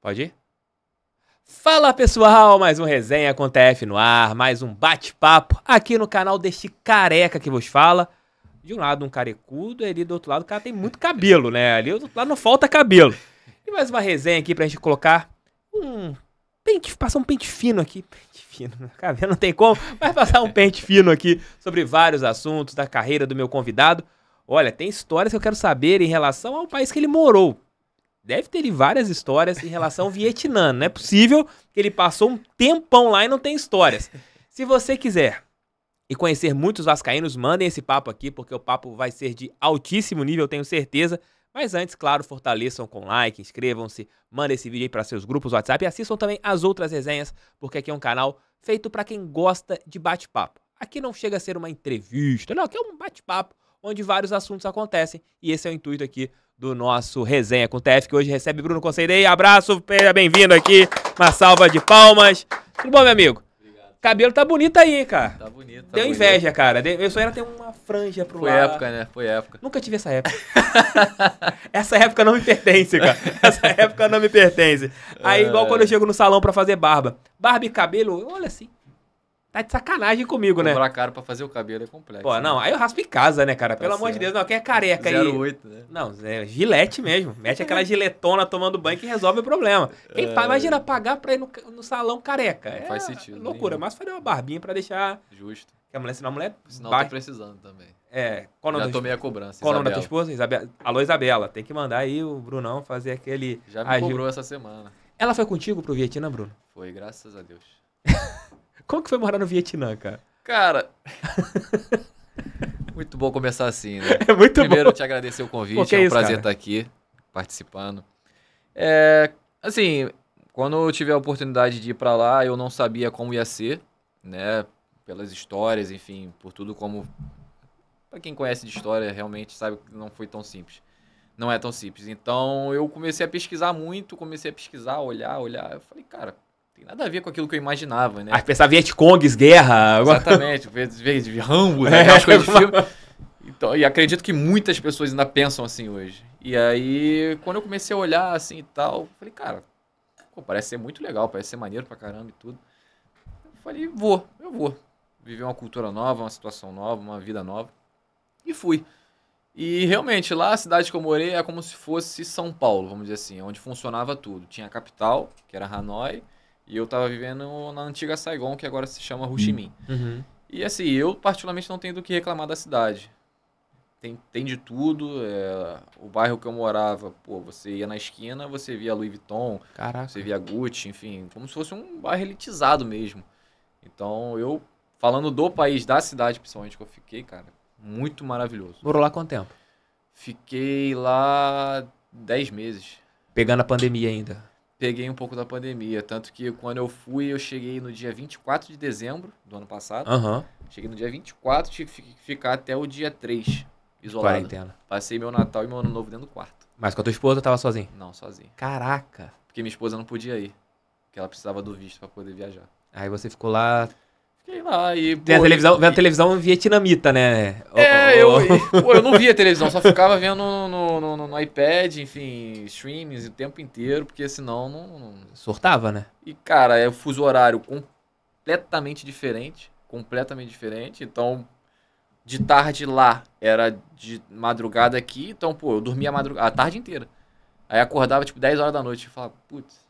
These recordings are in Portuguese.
Pode ir? Fala pessoal, mais um Resenha com TF no ar, mais um bate-papo aqui no canal deste careca que vos fala. De um lado um carecudo, ali do outro lado o cara tem muito cabelo, né? Ali do outro lado não falta cabelo. E mais uma resenha aqui pra gente colocar passar um pente fino aqui. Pente fino, cabelo não tem como, mas passar um pente fino aqui sobre vários assuntos da carreira do meu convidado. Olha, tem histórias que eu quero saber em relação ao país que ele morou. Deve ter várias histórias em relação ao Vietnã. Não é possível que ele passou um tempão lá e não tem histórias. Se você quiser e conhecer muitos vascaínos, mandem esse papo aqui, porque o papo vai ser de altíssimo nível, eu tenho certeza. Mas antes, claro, fortaleçam com like, inscrevam-se, mandem esse vídeo aí para seus grupos WhatsApp e assistam também as outras resenhas, porque aqui é um canal feito para quem gosta de bate-papo. Aqui não chega a ser uma entrevista, não, aqui é um bate-papo onde vários assuntos acontecem e esse é o intuito aqui do nosso Resenha com TF, que hoje recebe Bruno Conceidei. Abraço, seja bem-vindo aqui, uma salva de palmas. Tudo bom, meu amigo? Obrigado. Cabelo tá bonito aí, hein, cara? Tá bonito. Deu inveja, cara. Eu só era ter uma franja pro lado. Foi época, né? Foi época. Nunca tive essa época. Essa época não me pertence, cara. Essa época não me pertence. Aí, igual quando eu chego no salão pra fazer barba. Barba e cabelo, olha assim. Tá de sacanagem comigo, né? Cobrar caro pra fazer o cabelo é complexo. Pô, não, aí eu raspo em casa, né, cara? Pelo amor de Deus, não, quem é careca aí? 08, né? Não, é gilete mesmo. Mete aquela giletona tomando banho que resolve o problema. Quem faz, imagina pagar pra ir no salão careca. Não faz sentido. Loucura, mas fazer uma barbinha pra deixar... Justo. Que a mulher, senão a mulher... Senão tá precisando também. Qual Já tomei a cobrança, Qual o nome da tua esposa? Alô, Isabela. Tem que mandar aí o Brunão fazer aquele... Já me cobrou essa semana. Ela foi contigo pro Vietnã, Bruno? Foi, graças a Deus. Como que foi morar no Vietnã, cara? Cara, muito bom começar assim, né? É muito Primeiro, bom. te agradecer o convite, Pô, que é um isso, prazer cara? estar aqui, participando. Assim, quando eu tive a oportunidade de ir pra lá, eu não sabia como ia ser, né? Pelas histórias, enfim, por tudo como... Pra quem conhece de história, realmente sabe que não foi tão simples. Não é tão simples. Então, eu comecei a pesquisar muito, olhar. Eu falei, cara... Tem nada a ver com aquilo que eu imaginava, né? Aí pensar Vietcongues, guerra... Exatamente, de Rambo, né? Aquelas coisas de filme. Então, e acredito que muitas pessoas ainda pensam assim hoje. E aí, quando eu comecei a olhar assim e tal, falei, cara, pô, parece ser muito legal, parece ser maneiro pra caramba e tudo. Eu falei, eu vou. Viver uma cultura nova, uma situação nova, uma vida nova. E fui. E realmente, lá a cidade que eu morei é como se fosse São Paulo, vamos dizer assim, onde funcionava tudo. Tinha a capital, que era Hanoi, e eu tava vivendo na antiga Saigon, que agora se chama Ho Chi Minh. Uhum. E assim, eu particularmente não tenho do que reclamar da cidade. Tem de tudo. O bairro que eu morava, pô, você ia na esquina, você via Louis Vuitton, Caraca. você via Gucci, enfim, como se fosse um bairro elitizado mesmo. Então, eu, falando do país, da cidade principalmente que eu fiquei, cara, muito maravilhoso. Morou lá quanto tempo? Fiquei lá 10 meses. Pegando a pandemia ainda. Peguei um pouco da pandemia, tanto que quando eu fui, eu cheguei no dia 24 de dezembro do ano passado. Aham. Cheguei no dia 24, tive que ficar até o dia 3, isolado. Quarentena. Passei meu Natal e meu Ano Novo dentro do quarto. Mas com a tua esposa tava sozinho? Não, sozinho. Caraca. Porque minha esposa não podia ir, porque ela precisava do visto pra poder viajar. Aí você ficou lá... Fiquei lá e... Tem a televisão vietnamita, né? Eu não via televisão, só ficava vendo no iPad, enfim, streamings o tempo inteiro, porque senão não... Surtava, né? E, cara, é o fuso horário completamente diferente, então, de tarde lá, era de madrugada aqui, então, pô, eu dormia a tarde inteira. Aí acordava, tipo, 10 horas da noite, e falava, putz,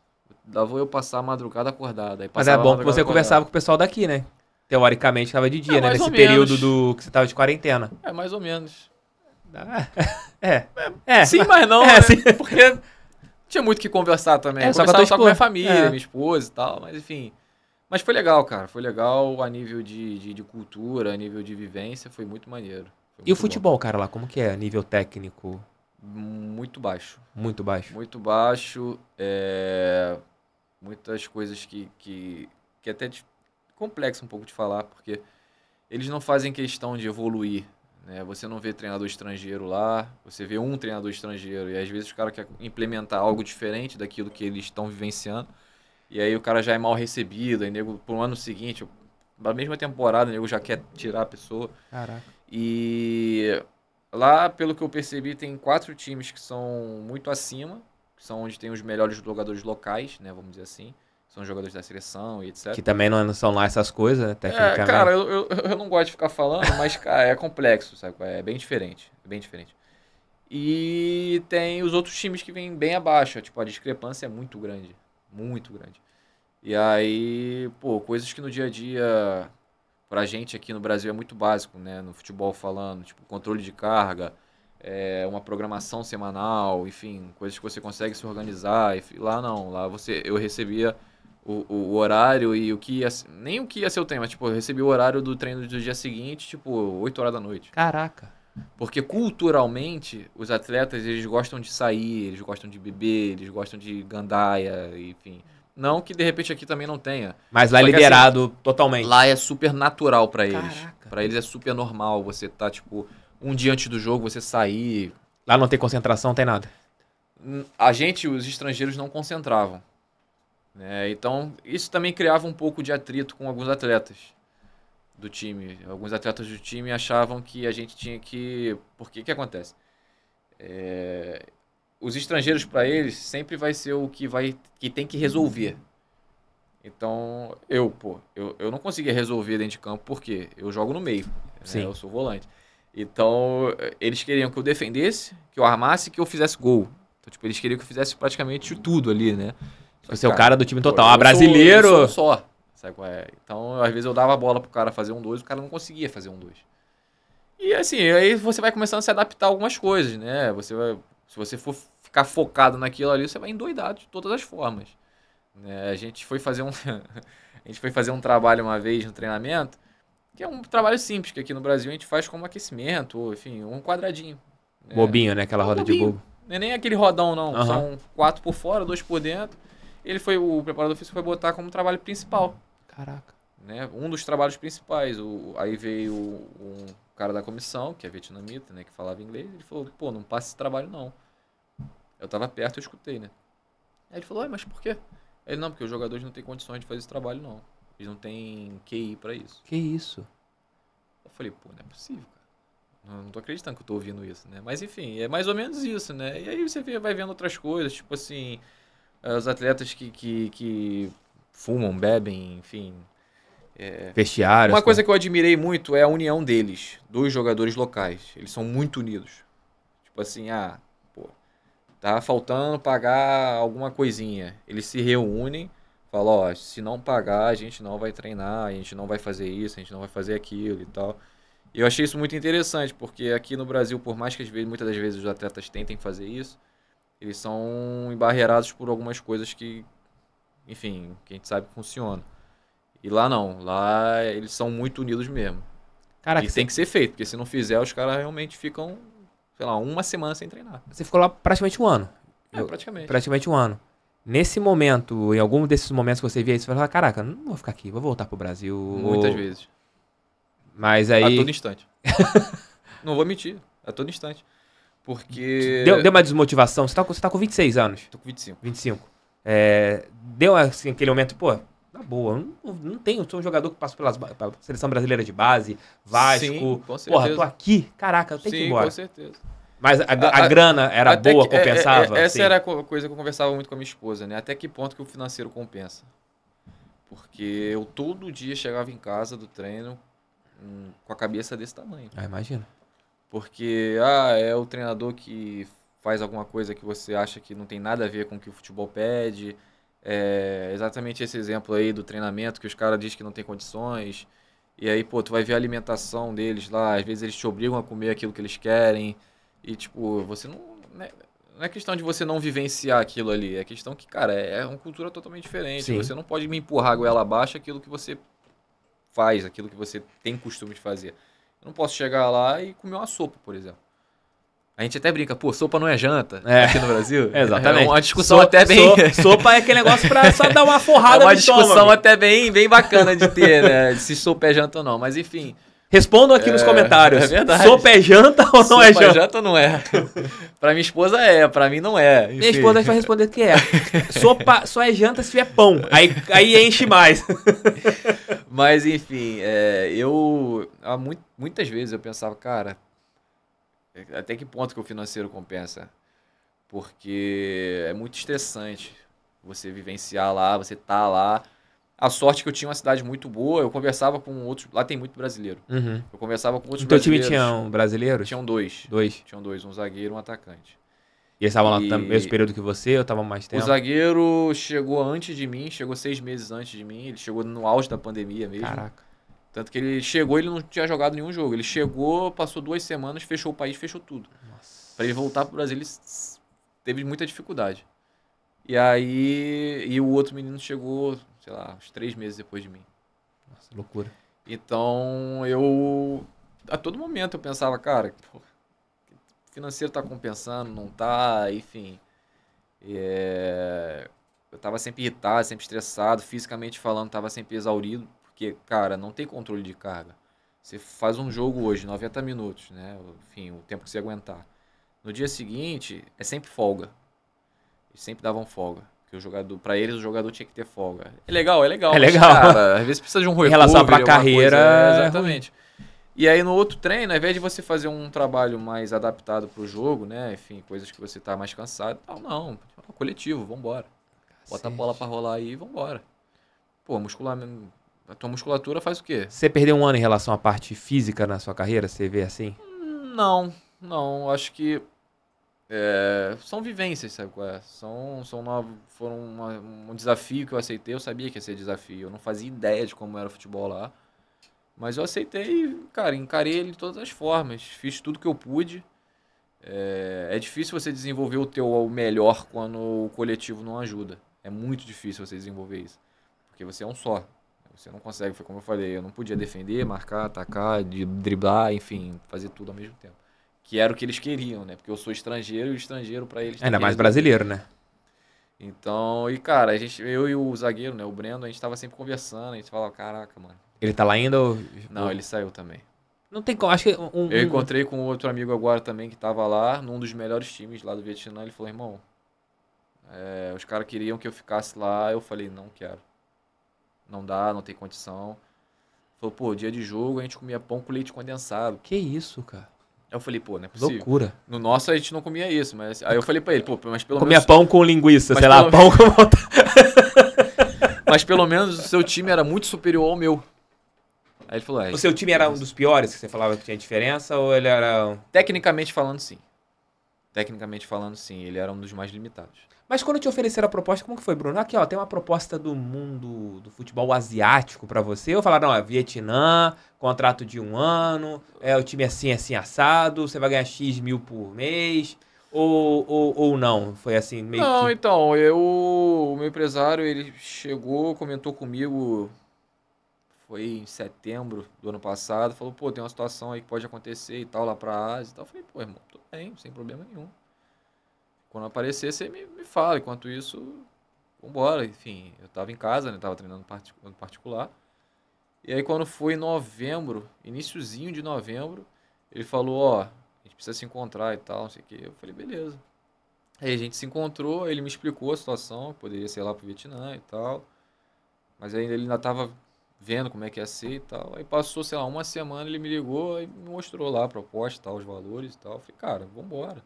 lá vou eu passar a madrugada acordada. Aí Mas é bom que você conversava com o pessoal daqui, né? Teoricamente tava de dia, né? mais Nesse ou período menos. que você tava de quarentena. É, mais ou menos. Sim, mas não, É, né? sim. Porque tinha muito o que conversar também. É, só com a Conversava tua só com a minha esposa. família, É. minha esposa e tal, mas enfim. Mas foi legal, cara. Foi legal a nível de cultura, a nível de vivência, foi muito maneiro. Foi E o muito futebol, cara, lá, como que é? Nível técnico? bom. Muito baixo. Muito baixo. Muito baixo. Muitas coisas que é até complexo um pouco de falar, porque eles não fazem questão de evoluir, né? Você não vê treinador estrangeiro lá, você vê um treinador estrangeiro, e às vezes o cara quer implementar algo diferente daquilo que eles estão vivenciando, e aí o cara já é mal recebido, aí nego, pro ano seguinte, na mesma temporada, o nego já quer tirar a pessoa. Caraca. E lá, pelo que eu percebi, tem 4 times que são muito acima, são onde tem os melhores jogadores locais, né, vamos dizer assim. São jogadores da seleção e etc. Que também não são lá essas coisas, né, tecnicamente. Cara, eu não gosto de ficar falando, mas, cara, é complexo, sabe? É bem diferente, é bem diferente. E tem os outros times que vêm bem abaixo, tipo, a discrepância é muito grande, muito grande. E aí, pô, coisas que no dia a dia, pra gente aqui no Brasil é muito básico, né? No futebol falando, tipo, controle de carga, uma programação semanal, enfim, coisas que você consegue se organizar. E lá não, lá eu recebia o horário e o que ia, nem o que ia ser o tema, tipo, eu recebi o horário do treino do dia seguinte, tipo, 8 horas da noite. Caraca. Porque culturalmente, os atletas, eles gostam de sair, eles gostam de beber, eles gostam de gandaia, enfim. Não que de repente aqui também não tenha. Mas lá é liberado assim, totalmente. Lá é super natural pra eles. Caraca. Pra eles é super normal você tá, tipo, um dia antes do jogo, você sair. Lá não tem concentração, não tem nada. A gente, os estrangeiros, não concentravam. Né? Então, isso também criava um pouco de atrito com alguns atletas do time. Alguns atletas do time achavam que a gente tinha que... Por que acontece? Os estrangeiros, para eles, sempre vai ser o que tem que resolver. Então, eu não conseguia resolver dentro de campo, porque eu jogo no meio. Né? Eu sou volante. Então, eles queriam que eu defendesse, que eu armasse e que eu fizesse gol. Então, tipo, eles queriam que eu fizesse praticamente tudo ali, né? Você é o cara do time total. Brasileiro... Eu sou só. Sabe qual é? Então, às vezes eu dava a bola pro cara fazer 1-2, o cara não conseguia fazer 1-2. E assim, aí você vai começando a se adaptar a algumas coisas, né? Se você for ficar focado naquilo ali, você vai endoidar de todas as formas. Né? A gente foi fazer um trabalho uma vez no treinamento, que é um trabalho simples, que aqui no Brasil a gente faz como aquecimento, ou enfim, um quadradinho. Né? Bobinho, né? Aquela roda de bobo. Não é nem aquele rodão, não. São 4 por fora, 2 por dentro. O preparador físico foi botar como trabalho principal. Caraca. Né? Um dos trabalhos principais. Aí veio um cara da comissão, que é vietnamita, né? Que falava inglês. Ele falou, pô, não passa esse trabalho, não. Eu tava perto, eu escutei, né? Aí ele falou, mas por quê? Ele, não, porque os jogadores não têm condições de fazer esse trabalho, não. Eles não têm QI pra isso. Que isso? Eu falei, pô, não é possível, cara. Não tô acreditando que eu tô ouvindo isso, né? Mas enfim, é mais ou menos isso, né? E aí você vai vendo outras coisas, tipo assim... Os atletas que fumam, bebem, enfim. Vestiário. Uma coisa que eu admirei muito é a união deles, dos jogadores locais. Eles são muito unidos. Tipo assim, tá faltando pagar alguma coisinha. Eles se reúnem, falam, se não pagar, a gente não vai treinar, a gente não vai fazer isso, a gente não vai fazer aquilo e tal. E eu achei isso muito interessante, porque aqui no Brasil, por mais que muitas das vezes os atletas tentem fazer isso, eles são embarreirados por algumas coisas que, enfim, que a gente sabe que funciona. E lá não. Lá eles são muito unidos mesmo. Caraca, e tem que ser feito, porque se não fizer, os caras realmente ficam, sei lá, uma semana sem treinar. Você ficou lá praticamente um ano. Praticamente. Praticamente um ano. Nesse momento, em algum desses momentos que você via isso, você falava, caraca, não vou ficar aqui, vou voltar pro Brasil. Muitas vezes. Mas aí... A todo instante. Não vou mentir. A todo instante. Porque... Deu uma desmotivação? Você tá com 26 anos. Tô com 25. 25. Deu assim, aquele momento, pô, na boa, não tenho, sou um jogador que passou pela seleção brasileira de base, Vasco. Sim, com certeza. Porra, tô aqui, caraca, eu tenho que ir embora. Com certeza. Mas a grana era boa, compensava? Essa era a coisa que eu conversava muito com a minha esposa, né? Até que ponto que o financeiro compensa? Porque eu todo dia chegava em casa do treino com a cabeça desse tamanho. Imagina. Porque, é o treinador que faz alguma coisa que você acha que não tem nada a ver com o que o futebol pede. É exatamente esse exemplo aí do treinamento, que os caras dizem que não tem condições. E aí, pô, tu vai ver a alimentação deles lá, às vezes eles te obrigam a comer aquilo que eles querem. E, tipo, você não... Não é questão de você não vivenciar aquilo ali, é questão que, cara, é uma cultura totalmente diferente. Sim. Você não pode me empurrar a goela abaixo aquilo que você faz, aquilo que você tem costume de fazer. Eu não posso chegar lá e comer uma sopa, por exemplo. A gente até brinca, pô, sopa não é janta aqui no Brasil. Exatamente. É uma discussão até bem... Sopa é aquele negócio pra só dar uma forrada é uma no discussão estômago. até bem bacana de ter, né? Se sopa é janta ou não, mas enfim... Respondam aqui nos comentários. É verdade. Sopa é janta ou não é janta? Sopa é janta ou não é? Pra minha esposa pra mim não é. Enfim. Minha esposa vai responder que é. Sopa só é janta se tiver pão. Aí enche mais. Mas enfim, muitas vezes eu pensava, cara, até que ponto que o financeiro compensa? porque é muito estressante você vivenciar lá, você tá lá. A sorte que eu tinha uma cidade muito boa, eu conversava com outros... Lá tem muito brasileiro. Uhum. Eu conversava com outros No teu time brasileiros. tinham brasileiros? Tinham dois. Dois. Tinham dois, um zagueiro e um atacante. E eles estavam lá E- no mesmo período que você ou estavam mais O tempo? zagueiro chegou antes de mim, chegou 6 meses antes de mim. Ele chegou no auge da pandemia mesmo. Caraca. Tanto que ele chegou, ele não tinha jogado nenhum jogo. Ele chegou, passou 2 semanas, fechou o país, fechou tudo. Nossa. Pra ele voltar pro Brasil, ele teve muita dificuldade. E aí, e o outro menino chegou, sei lá, uns 3 meses depois de mim. Nossa, loucura. Então, eu... A todo momento eu pensava, cara, pô, o financeiro tá compensando, não tá, enfim. Eu tava sempre irritado, sempre estressado, fisicamente falando, tava sempre exaurido, porque, cara, não tem controle de carga. Você faz um jogo hoje, 90 minutos, né? Enfim, o tempo que você aguentar. No dia seguinte, é sempre folga. Eles sempre davam folga. Porque o jogador, pra eles, o jogador tinha que ter folga. É legal, É mas, legal. cara, às vezes precisa de um recovery, relação pra alguma carreira, coisa, é exatamente. E aí no outro treino, ao invés de você fazer um trabalho mais adaptado pro jogo, né? Enfim, coisas que você tá mais cansado, não, coletivo, vambora. Bota a bola pra rolar aí e vambora. Pô, a tua musculatura faz o quê? Você perdeu um ano em relação à parte física na sua carreira? Você vê assim? Não, acho que são vivências, sabe qual é? Foram um desafio que eu aceitei, eu sabia que ia ser desafio, eu não fazia ideia de como era o futebol lá, mas eu aceitei e, cara, encarei ele de todas as formas, fiz tudo que eu pude. É difícil você desenvolver o teu melhor quando o coletivo não ajuda, é muito difícil você desenvolver isso, porque você é um só. Você não consegue, foi como eu falei, eu não podia defender, marcar, atacar, driblar, enfim, fazer tudo ao mesmo tempo. Que era o que eles queriam, né? Porque eu sou estrangeiro e o estrangeiro pra eles... tem Ainda que mais resolver. brasileiro, né? Então, e cara, eu e o zagueiro, né? O Breno, a gente tava sempre conversando, a gente falava, caraca, mano. Ele tá lá ainda ou... Não, ele saiu também. Não tem como, acho que... Eu encontrei com outro amigo agora também que tava lá, num dos melhores times lá do Vietnã, ele falou, irmão, os caras queriam que eu ficasse lá, eu falei, não quero. Não dá, não tem condição. Falou, pô, dia de jogo a gente comia pão com leite condensado. Que isso, cara? Aí eu falei, pô, não é possível. Loucura. No nosso a gente não comia isso, mas... Aí eu falei pra ele, pô, mas pelo Comia menos... pão com linguiça, Mas sei lá, pelo- pão com... Mas pelo menos o seu time era muito superior ao meu. Aí ele falou, O seu time era um dos piores que você falava que tinha diferença ou ele era... Tecnicamente falando, sim. Tecnicamente falando, sim. Ele era um dos mais limitados. Mas quando te ofereceram a proposta, como que foi, Bruno? Aqui, ó, tem uma proposta do mundo do futebol asiático pra você. Ou falaram, não, é Vietnã, contrato de 1 ano, o time assim, assim, assado, você vai ganhar X mil por mês, ou não? Foi assim, meio Não, que... então, o meu empresário, ele chegou, comentou comigo, foi em setembro do ano passado, falou, pô, tem uma situação aí que pode acontecer e tal, lá pra Ásia e tal. Eu falei, pô, irmão, tudo bem, sem problema nenhum. Quando aparecer, você me fala. Enquanto isso, vambora. Enfim, eu tava em casa, né? Tava treinando no particular. E aí, quando foi em novembro, iniciozinho de novembro, ele falou, ó, a gente precisa se encontrar e tal, não sei o quê. Eu falei, beleza. Aí a gente se encontrou, ele me explicou a situação, poderia ser lá pro Vietnã e tal. Mas ainda ele ainda tava vendo como é que ia ser e tal. Aí passou, sei lá, uma semana, ele me ligou e me mostrou lá a proposta e tal, os valores e tal. Eu falei, cara, vambora.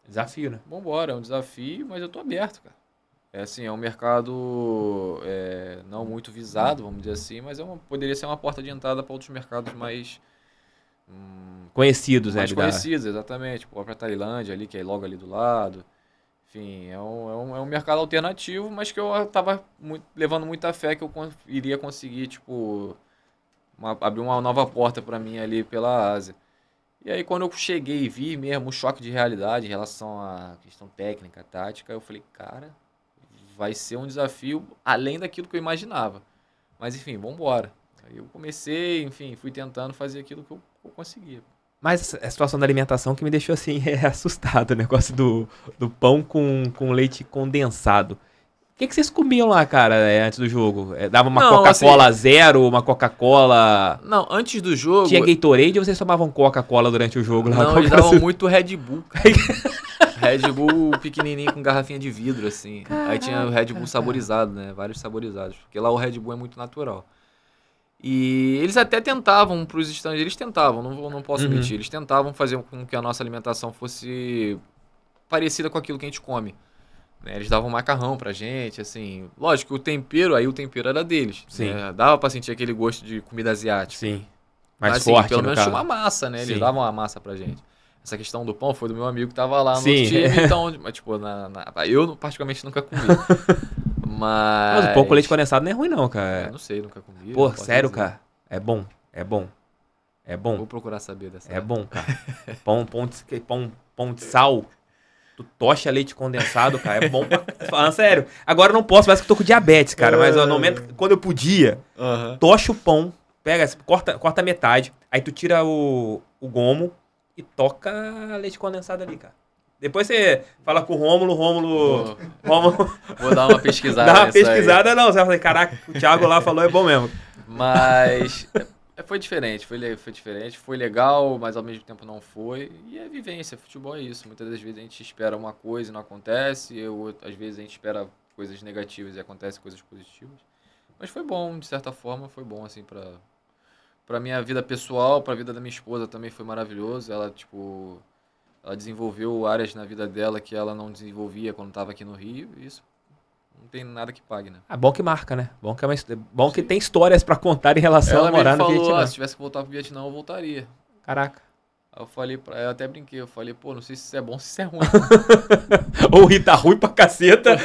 Desafio, né? Vambora, é um desafio, mas eu tô aberto, cara. É assim, é um mercado não muito visado, vamos dizer assim, mas poderia ser uma porta de entrada para outros mercados mais Conhecidos, mais né? conhecidos, exatamente. Tipo, a própria Tailândia ali, que é logo ali do lado. Enfim, é um mercado alternativo, mas que eu tava levando muita fé que eu iria conseguir, tipo, abrir uma nova porta para mim ali pela Ásia. E aí, quando eu cheguei e vi mesmo o choque de realidade em relação à questão técnica, tática, eu falei, cara, vai ser um desafio além daquilo que eu imaginava. Mas, enfim, vambora. Aí eu comecei, enfim, fui tentando fazer aquilo que eu conseguia. Mas a situação da alimentação que me deixou assim assustado, o negócio do pão com leite condensado. O que vocês comiam lá, cara, antes do jogo? Dava uma Não, Coca-Cola assim- zero, uma Coca-Cola... Não, antes do jogo... Tinha Gatorade ou vocês tomavam Coca-Cola durante o jogo? Lá? Não, Qual eles que era davam o- muito Red Bull, cara. Red Bull pequenininho com garrafinha de vidro, assim. Aí tinha o Red Bull saborizado, né? Vários saborizados. Porque lá o Red Bull é muito natural. E eles até tentavam, para os estrangeiros, eles tentavam, não posso Uhum. mentir. Eles tentavam fazer com que a nossa alimentação fosse parecida com aquilo que a gente come. Né? Eles davam macarrão pra gente, assim. Lógico, o tempero era deles. Sim. Né? Dava pra sentir aquele gosto de comida asiática. Sim. Mas Mais assim, forte, pelo no menos caso. tinha uma massa, né? Eles Sim. davam uma massa pra gente. Essa questão do pão foi do meu amigo que tava lá no Sim. outro time, então, mas, tipo, eu particularmente nunca comi. Mas o pão com leite condensado não é ruim, não, cara. Eu não sei, nunca comi. Pô, não posso sério, dizer. cara. É bom. É bom. É bom. Vou procurar saber dessa. É bom, cara. Pão de sal. Tu tocha leite condensado, cara. É bom pra... Falando sério. Agora eu não posso, parece que eu tô com diabetes, cara. Mas no momento, quando eu podia, tocha o pão, pega, corta metade, aí tu tira o gomo e toca leite condensado ali, cara. Depois você fala com o Rômulo. Vou dar uma pesquisada. Dá uma pesquisada, não. Você vai falar, caraca, o Thiago lá falou, é bom mesmo. Mas foi diferente, foi diferente, foi legal, mas ao mesmo tempo não foi. E é vivência, futebol é isso. Muitas das vezes a gente espera uma coisa e não acontece, às vezes a gente espera coisas negativas e acontecem coisas positivas. Mas foi bom, de certa forma, foi bom, assim, pra minha vida pessoal, pra vida da minha esposa também foi maravilhoso. Ela, tipo, ela desenvolveu áreas na vida dela que ela não desenvolvia quando estava aqui no Rio, e isso não tem nada que pague, né? Ah, bom que marca, né? Bom que tem histórias pra contar em relação a morar no Vietnã. Se tivesse que voltar pro Vietnã, eu voltaria. Caraca. Aí eu falei eu até brinquei, eu falei, pô, não sei se isso é bom ou se isso é ruim. Ou rir tá ruim pra caceta.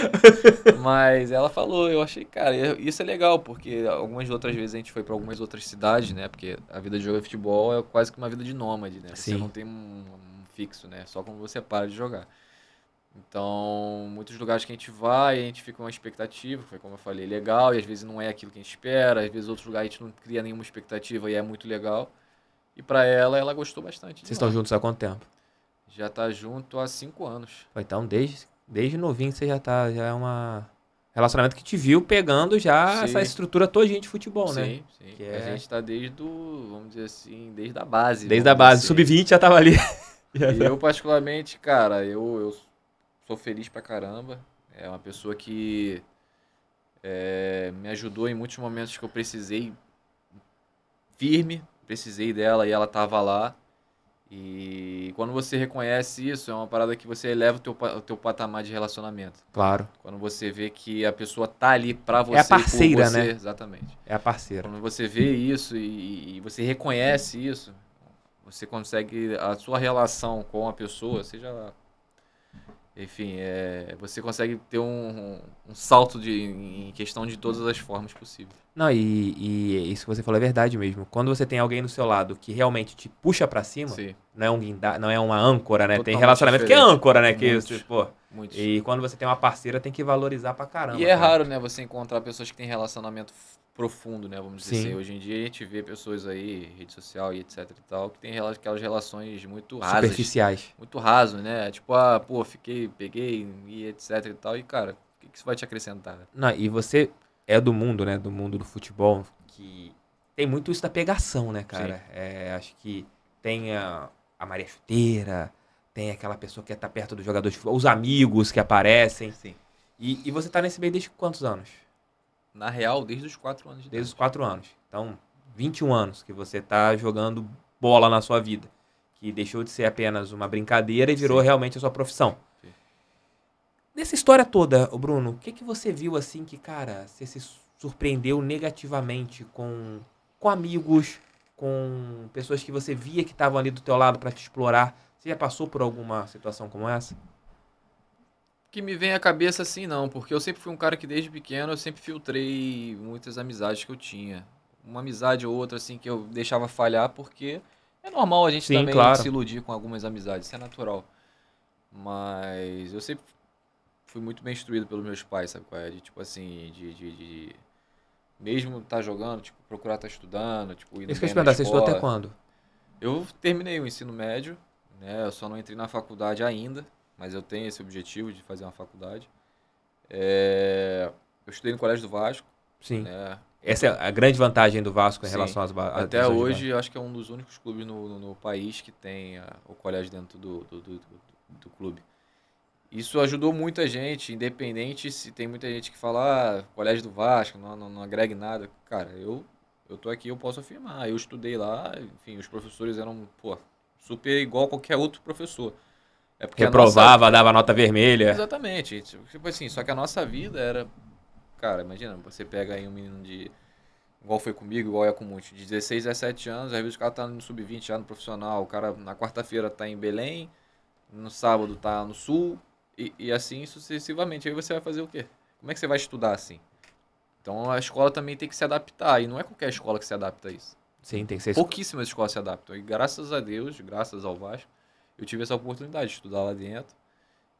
Mas ela falou, eu achei, cara, isso é legal, porque algumas outras vezes a gente foi pra algumas outras cidades, né? Porque a vida de jogo de futebol é quase que uma vida de nômade, né? Você Sim. não tem um fixo, né? Só quando você para de jogar. Então, muitos lugares que a gente vai, a gente fica com uma expectativa, foi como eu falei, legal, e às vezes não é aquilo que a gente espera, às vezes outros lugares a gente não cria nenhuma expectativa e é muito legal. E pra ela gostou bastante. Vocês estão juntos há quanto tempo? Já tá junto há 5 anos. Então, desde novinho você já é uma relacionamento que te viu pegando já essa estrutura todinha de futebol, né? Sim, sim. Que A gente tá vamos dizer assim, desde a base. Desde a base, assim. sub-20 já tava ali. E eu particularmente, cara, eu sou feliz pra caramba. É uma pessoa que me ajudou em muitos momentos que eu precisei precisei dela e ela tava lá. E quando você reconhece isso, é uma parada que você eleva o teu patamar de relacionamento. Claro. Quando você vê que a pessoa tá ali pra você. É a parceira, por você, né? Exatamente. É a parceira. Quando você vê isso e você reconhece isso, você consegue, a sua relação com a pessoa, seja, enfim, você consegue ter um salto em questão de todas as formas possíveis. Não, e isso que você falou é verdade mesmo. Quando você tem alguém do seu lado que realmente te puxa pra cima, Sim. não é não é uma âncora, né? Tem Totalmente relacionamento que é diferente. âncora, né? Que Muitos. isso, pô. Muito. E quando você tem uma parceira, tem que valorizar pra caramba. E é cara. raro, né, você encontrar pessoas que têm relacionamento profundo, né, vamos dizer Sim. assim. Hoje em dia a gente vê pessoas aí, rede social e etc e tal, que tem aquelas relações muito rasas. Superficiais. Muito raso, né? Tipo, pô, peguei e etc e tal. E, cara, o que isso vai te acrescentar? Não, e você é do mundo, né? Do mundo do futebol, que tem muito isso da pegação, né, cara? Acho que tem a Maria Chuteira, tem aquela pessoa que tá perto do jogador de futebol, os amigos que aparecem. Sim. E você tá nesse meio desde quantos anos? Na real, desde os 4 anos de Desde os idade. 4 anos. Então, 21 anos que você tá jogando bola na sua vida. Que deixou de ser apenas uma brincadeira e virou Sim. realmente a sua profissão. Sim. Nessa história toda, ô Bruno, o que você viu assim que, cara, você se surpreendeu negativamente com amigos, com pessoas que você via que estavam ali do teu lado pra te explorar? Você já passou por alguma situação como essa? Que me vem à cabeça assim, não, porque eu sempre fui um cara que desde pequeno eu sempre filtrei muitas amizades que eu tinha. Uma amizade ou outra, assim, que eu deixava falhar, porque é normal a gente Sim, também claro. se iludir com algumas amizades, isso é natural. Mas eu sempre fui muito bem instruído pelos meus pais, sabe qual é? De, tipo assim, de mesmo estar jogando, tipo, procurar estar estudando, tipo, indo Isso que eu bem te na perguntar, você estudou escola. até quando? Eu terminei o ensino médio, né? Eu só não entrei na faculdade ainda, mas eu tenho esse objetivo de fazer uma faculdade. Eu estudei no Colégio do Vasco, Sim. né? Essa é a grande vantagem do Vasco em Sim. relação às Até divisões de hoje, eu acho que é um dos únicos clubes no país que tem o colégio dentro do clube. Isso ajudou muita gente, independente se tem muita gente que fala, Colégio do Vasco, não agrega em nada. Cara, eu tô aqui, eu posso afirmar. Eu estudei lá, enfim, os professores eram, pô, super igual a qualquer outro professor. É porque reprovava, dava nota vermelha. Exatamente. Tipo assim, só que a nossa vida era... Cara, imagina, você pega aí um menino de... Igual foi comigo, igual é com muitos, de 16, 17 anos, às vezes o cara tá no sub-20 já no profissional, o cara na quarta-feira tá em Belém, no sábado tá no sul, e assim sucessivamente. Aí você vai fazer o quê? Como é que você vai estudar assim? Então a escola também tem que se adaptar, e não é qualquer escola que se adapta a isso. Sim, tem que ser... Pouquíssimas escolas se adaptam, e graças a Deus, graças ao Vasco, eu tive essa oportunidade de estudar lá dentro,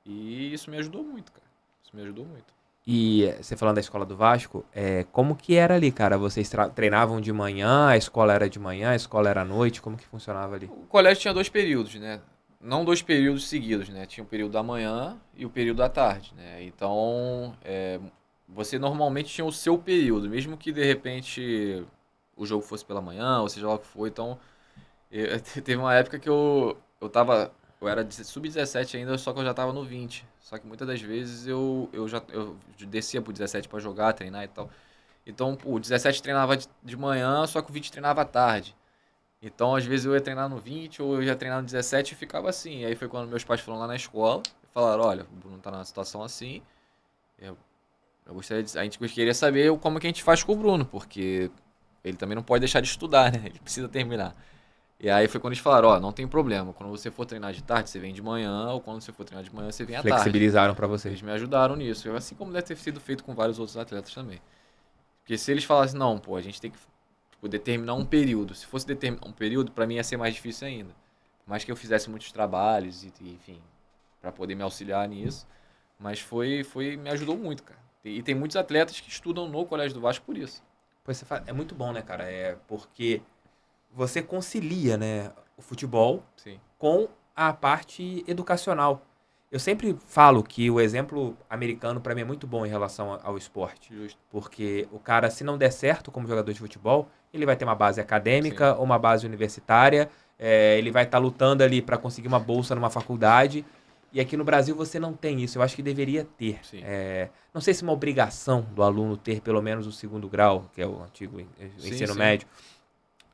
e isso me ajudou muito, cara. Isso me ajudou muito. E você falando da escola do Vasco, como que era ali, cara? Vocês treinavam de manhã, a escola era de manhã, a escola era à noite, como que funcionava ali? O colégio tinha 2 períodos, né? Não 2 períodos seguidos, né? Tinha o período da manhã e o período da tarde, né? Então, você normalmente tinha o seu período, mesmo que de repente o jogo fosse pela manhã, ou seja lá o que for. Então, teve uma época que eu era sub-17 ainda, só que eu já tava no 20. Só que muitas das vezes eu descia pro 17 para jogar, treinar e tal. Então, o 17 treinava de manhã, só que o 20 treinava à tarde. Então, às vezes eu ia treinar no 20 ou eu ia treinar no 17 e ficava assim. E aí foi quando meus pais foram lá na escola e falaram, olha, o Bruno tá numa situação assim. Eu gostaria a gente queria saber como que a gente faz com o Bruno, porque ele também não pode deixar de estudar, né? Ele precisa terminar. E aí foi quando eles falaram, ó, não tem problema, quando você for treinar de tarde, você vem de manhã, ou quando você for treinar de manhã, você vem à tarde. Flexibilizaram pra vocês. Eles me ajudaram nisso, assim como deve ter sido feito com vários outros atletas também. Porque se eles falassem, não, pô, a gente tem que determinar um período. Se fosse determinar um período, pra mim ia ser mais difícil ainda. Por mais que eu fizesse muitos trabalhos, enfim, pra poder me auxiliar nisso. Mas me ajudou muito, cara. E tem muitos atletas que estudam no Colégio do Vasco por isso. Pois é muito bom, né, cara? Porque você concilia, né, o futebol Sim. com a parte educacional. Eu sempre falo que o exemplo americano para mim é muito bom em relação ao esporte. Justo. Porque o cara, se não der certo como jogador de futebol, ele vai ter uma base acadêmica ou uma base universitária, ele vai estar lutando ali para conseguir uma bolsa numa faculdade. E aqui no Brasil você não tem isso. Eu acho que deveria ter. Não sei se uma obrigação do aluno ter pelo menos o 2º grau, que é o antigo ensino médio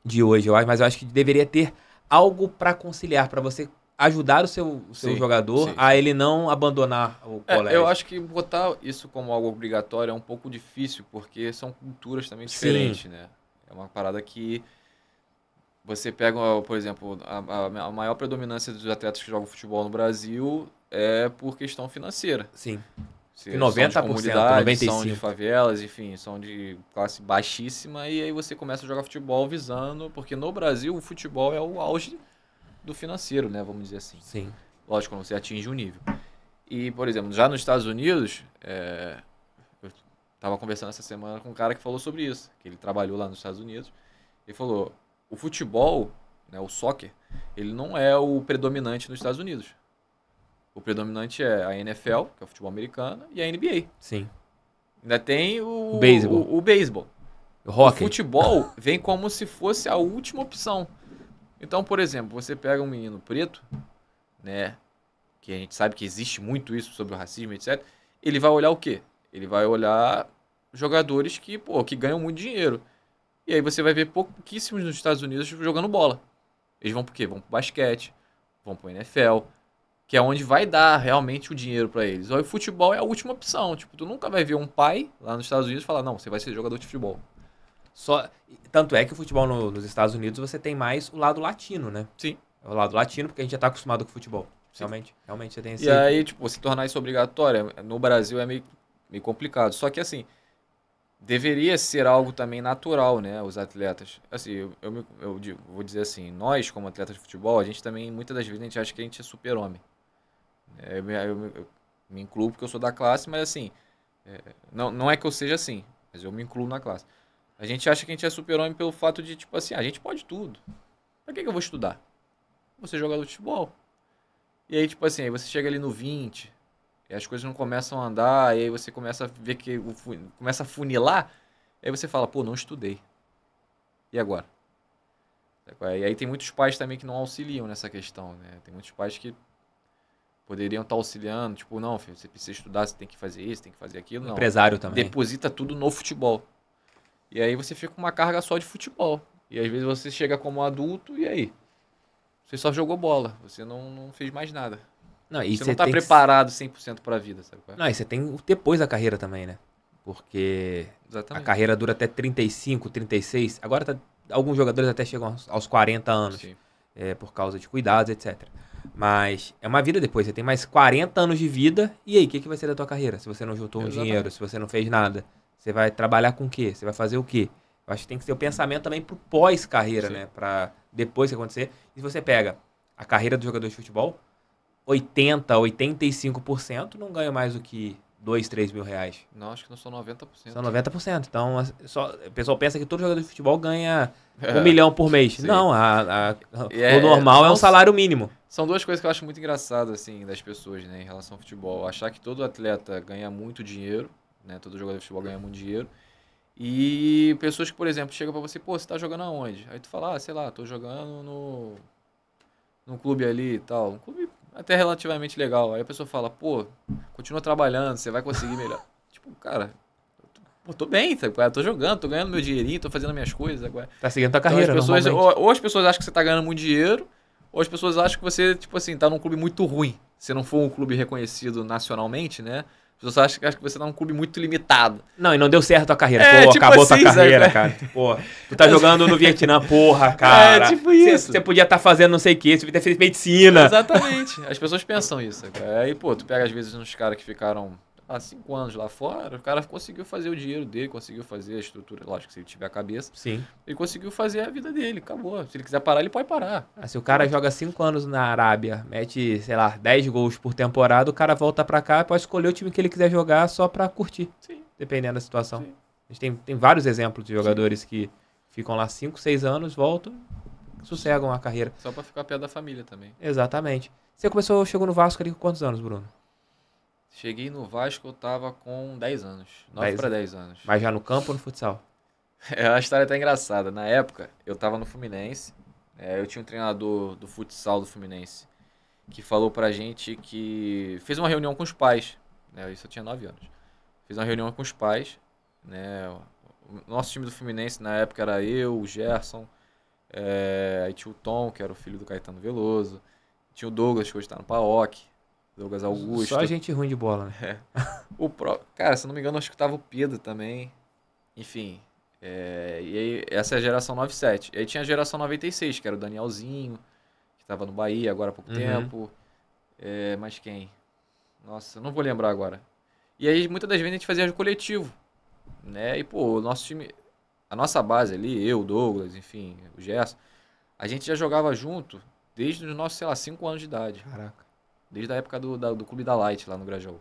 de hoje, mas eu acho que deveria ter algo para conciliar, para você ajudar o seu jogador a ele não abandonar o colégio. Eu acho que botar isso como algo obrigatório é um pouco difícil, porque são culturas também diferentes, né? É uma parada que você pega, por exemplo, a maior predominância dos atletas que jogam futebol no Brasil é por questão financeira. Sim. 90%, 95%, são de favelas, enfim, são de classe baixíssima, e aí você começa a jogar futebol visando, porque no Brasil o futebol é o auge do financeiro, né, vamos dizer assim. Sim. Lógico, quando você atinge um nível. E, por exemplo, já nos Estados Unidos, eu estava conversando essa semana com um cara que falou sobre isso, que ele trabalhou lá nos Estados Unidos, ele falou, o futebol, né, o soccer, ele não é o predominante nos Estados Unidos. O predominante é a NFL, que é o futebol americano, e a NBA. Sim. Ainda tem o beisebol. O hockey. O futebol vem como se fosse a última opção. Então, por exemplo, você pega um menino preto, né, que a gente sabe que existe muito isso sobre o racismo, etc. Ele vai olhar o quê? Ele vai olhar jogadores que ganham muito dinheiro. E aí você vai ver pouquíssimos nos Estados Unidos jogando bola. Eles vão pro quê? Vão pro basquete, vão pro NFL, que é onde vai dar realmente o dinheiro para eles. O futebol é a última opção. Tipo, tu nunca vai ver um pai lá nos Estados Unidos falar, não, você vai ser jogador de futebol. Tanto é que o futebol nos Estados Unidos você tem mais o lado latino, né? Sim. O lado latino, porque a gente já tá acostumado com o futebol. Realmente você tem esse... E aí, tipo, se tornar isso obrigatório, no Brasil é meio complicado. Só que, assim, deveria ser algo também natural, né? Os atletas. Assim, eu vou dizer assim, nós, como atletas de futebol, a gente também, muitas das vezes, a gente acha que a gente é super-homem. Eu me incluo porque eu sou da classe, mas assim, não é que eu seja assim, mas eu me incluo na classe. A gente acha que a gente é super-homem pelo fato de, tipo assim, a gente pode tudo. Pra que eu vou estudar? Vou ser jogador de futebol. E aí, tipo assim, aí você chega ali no 20, e as coisas não começam a andar, e aí você começa a ver que começa a funilar, e aí você fala, pô, não estudei. E agora? E aí tem muitos pais também que não auxiliam nessa questão, né? Tem muitos pais que poderiam estar auxiliando, tipo, não, filho, você precisa estudar, você tem que fazer isso, tem que fazer aquilo. Não. Empresário também. Deposita tudo no futebol. E aí você fica com uma carga só de futebol. E às vezes você chega como adulto e aí? Você só jogou bola, você não fez mais nada. Não, e Você não tá tem preparado 100% pra vida, sabe qual é? Não, e você tem o depois da carreira também, né? Porque a Exatamente. carreira dura até 35, 36. Agora alguns jogadores até chegam aos 40 anos, Sim. por causa de cuidados, etc. Mas é uma vida depois. Você tem mais 40 anos de vida. E aí, o que vai ser da tua carreira? Se você não juntou um Exatamente. dinheiro, se você não fez nada. Você vai trabalhar com o quê? Você vai fazer o quê? Eu acho que tem que ser o pensamento também pro pós-carreira, Sim. né? Pra depois que acontecer. E se você pega a carreira do jogador de futebol, 80, 85% não ganha mais do que 2, 3 mil reais. Não, acho que não são 90%. São 90%. Então, o pessoal pensa que todo jogador de futebol ganha É, 1 milhão por mês. sim. Não, E o normal é não um salário mínimo. São duas coisas que eu acho muito engraçadas, assim, das pessoas, né, em relação ao futebol. Achar que todo atleta ganha muito dinheiro, né, todo jogador de futebol ganha muito dinheiro. E pessoas que, por exemplo, chegam pra você, pô, você tá jogando aonde? Aí tu fala, sei lá, tô jogando num clube ali e tal. Um clube até relativamente legal. Aí a pessoa fala, pô, continua trabalhando, você vai conseguir melhor. Tipo, cara, pô, tô bem, tá? Tô jogando, tô ganhando meu dinheirinho, tô fazendo minhas coisas agora. Tá seguindo tua Então carreira, as pessoas, normalmente. ou as pessoas acham que você tá ganhando muito dinheiro, ou as pessoas acham que você, tipo assim, tá num clube muito ruim. Se não for um clube reconhecido nacionalmente, né? As pessoas acham que você tá num clube muito limitado. Não, e não deu certo a tua carreira. É, Pô, tipo acabou assim, tua carreira, sabe? cara. Pô, tu tá jogando no Vietnã, porra, cara. tipo isso. Você podia estar fazendo não sei o quê, você podia ter feito medicina. Exatamente. As pessoas pensam isso. Cara. Aí, pô, tu pega às vezes uns caras que ficaram há 5 anos lá fora, o cara conseguiu fazer o dinheiro dele, conseguiu fazer a estrutura, lógico, se ele tiver a cabeça, Sim. ele conseguiu fazer a vida dele, acabou. Se ele quiser parar, ele pode parar. Se o cara joga 5 anos na Arábia, mete, sei lá, 10 gols por temporada, o cara volta pra cá e pode escolher o time que ele quiser jogar só pra curtir, Sim, dependendo da situação. sim. A gente tem vários exemplos de jogadores que ficam lá 5, 6 anos, voltam, sossegam a carreira. Só pra ficar perto da família também. Exatamente. Você chegou no Vasco ali com quantos anos, Bruno? Cheguei no Vasco, eu tava com 10 anos. 9 10 para 10 anos. Mas já no campo ou no futsal? É uma história até engraçada. Na época, eu tava no Fluminense. Eu tinha um treinador do futsal do Fluminense que falou pra gente que fez uma reunião com os pais. Né? Isso eu tinha 9 anos. Fez uma reunião com os pais. Né? O nosso time do Fluminense na época era eu, o Gerson, aí tinha o Tom, que era o filho do Caetano Veloso. Tinha o Douglas, que hoje tá no PAOK. Douglas Augusto. Só gente ruim de bola, né? Cara, se eu não me engano, acho que tava o Pedro também. Enfim. E aí, essa é a geração 97. E aí tinha a geração 96, que era o Danielzinho, que tava no Bahia agora há pouco tempo. Mas quem? Nossa, eu não vou lembrar agora. E aí, muitas das vezes, a gente fazia coletivo. Né? E, pô, o nosso time... A nossa base ali, eu, o Douglas, enfim, o Gerson, a gente já jogava junto desde os nossos, sei lá, 5 anos de idade. Caraca. Desde a época do Clube da Light, lá no Grajaú.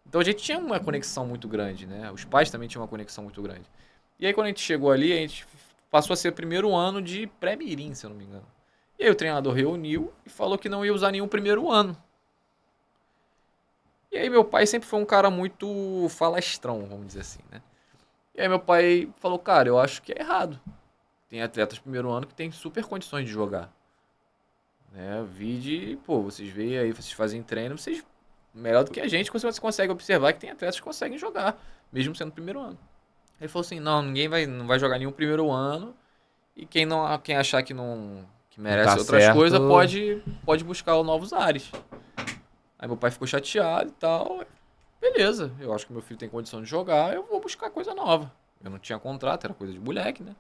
Então a gente tinha uma conexão muito grande, né? Os pais também tinham uma conexão muito grande. E aí quando a gente chegou ali, a gente passou a ser o primeiro ano de pré-mirim, se eu não me engano. E aí o treinador reuniu e falou que não ia usar nenhum primeiro ano. E aí meu pai sempre foi um cara muito falastrão, vamos dizer assim, né? E aí meu pai falou, cara, eu acho que é errado. Tem atletas de primeiro ano que tem super condições de jogar. Vide, pô, vocês veem aí, vocês fazem treino, vocês, melhor do que a gente, você consegue observar que tem atletas que conseguem jogar, mesmo sendo primeiro ano. Ele falou assim, não, não vai jogar nenhum primeiro ano, e quem achar que merece tá outras certo. coisas, pode buscar novos ares. Aí meu pai ficou chateado e tal, beleza, eu acho que meu filho tem condição de jogar, eu vou buscar coisa nova. Eu não tinha contrato, era coisa de moleque, né?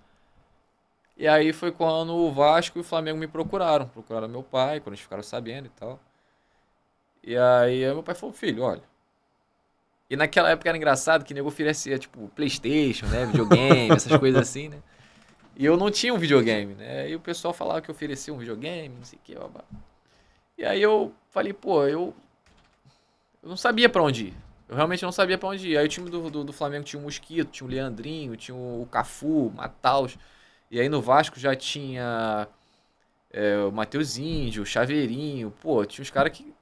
E aí foi quando o Vasco e o Flamengo me procuraram. Procuraram meu pai, quando eles ficaram sabendo e tal. E aí meu pai falou, filho, olha. E naquela época era engraçado que nego oferecia, tipo, PlayStation, né? Videogame, essas coisas assim, né? E eu não tinha um videogame, né? E o pessoal falava que oferecia um videogame, não sei o que, babá. E aí eu falei, pô, eu não sabia pra onde ir. Eu realmente não sabia pra onde ir. Aí o time do Flamengo tinha o Mosquito, tinha o Leandrinho, tinha o Cafu, o Mataus. E aí no Vasco já tinha o Matheus Índio, o Chaveirinho. Pô, tinha uns caras que,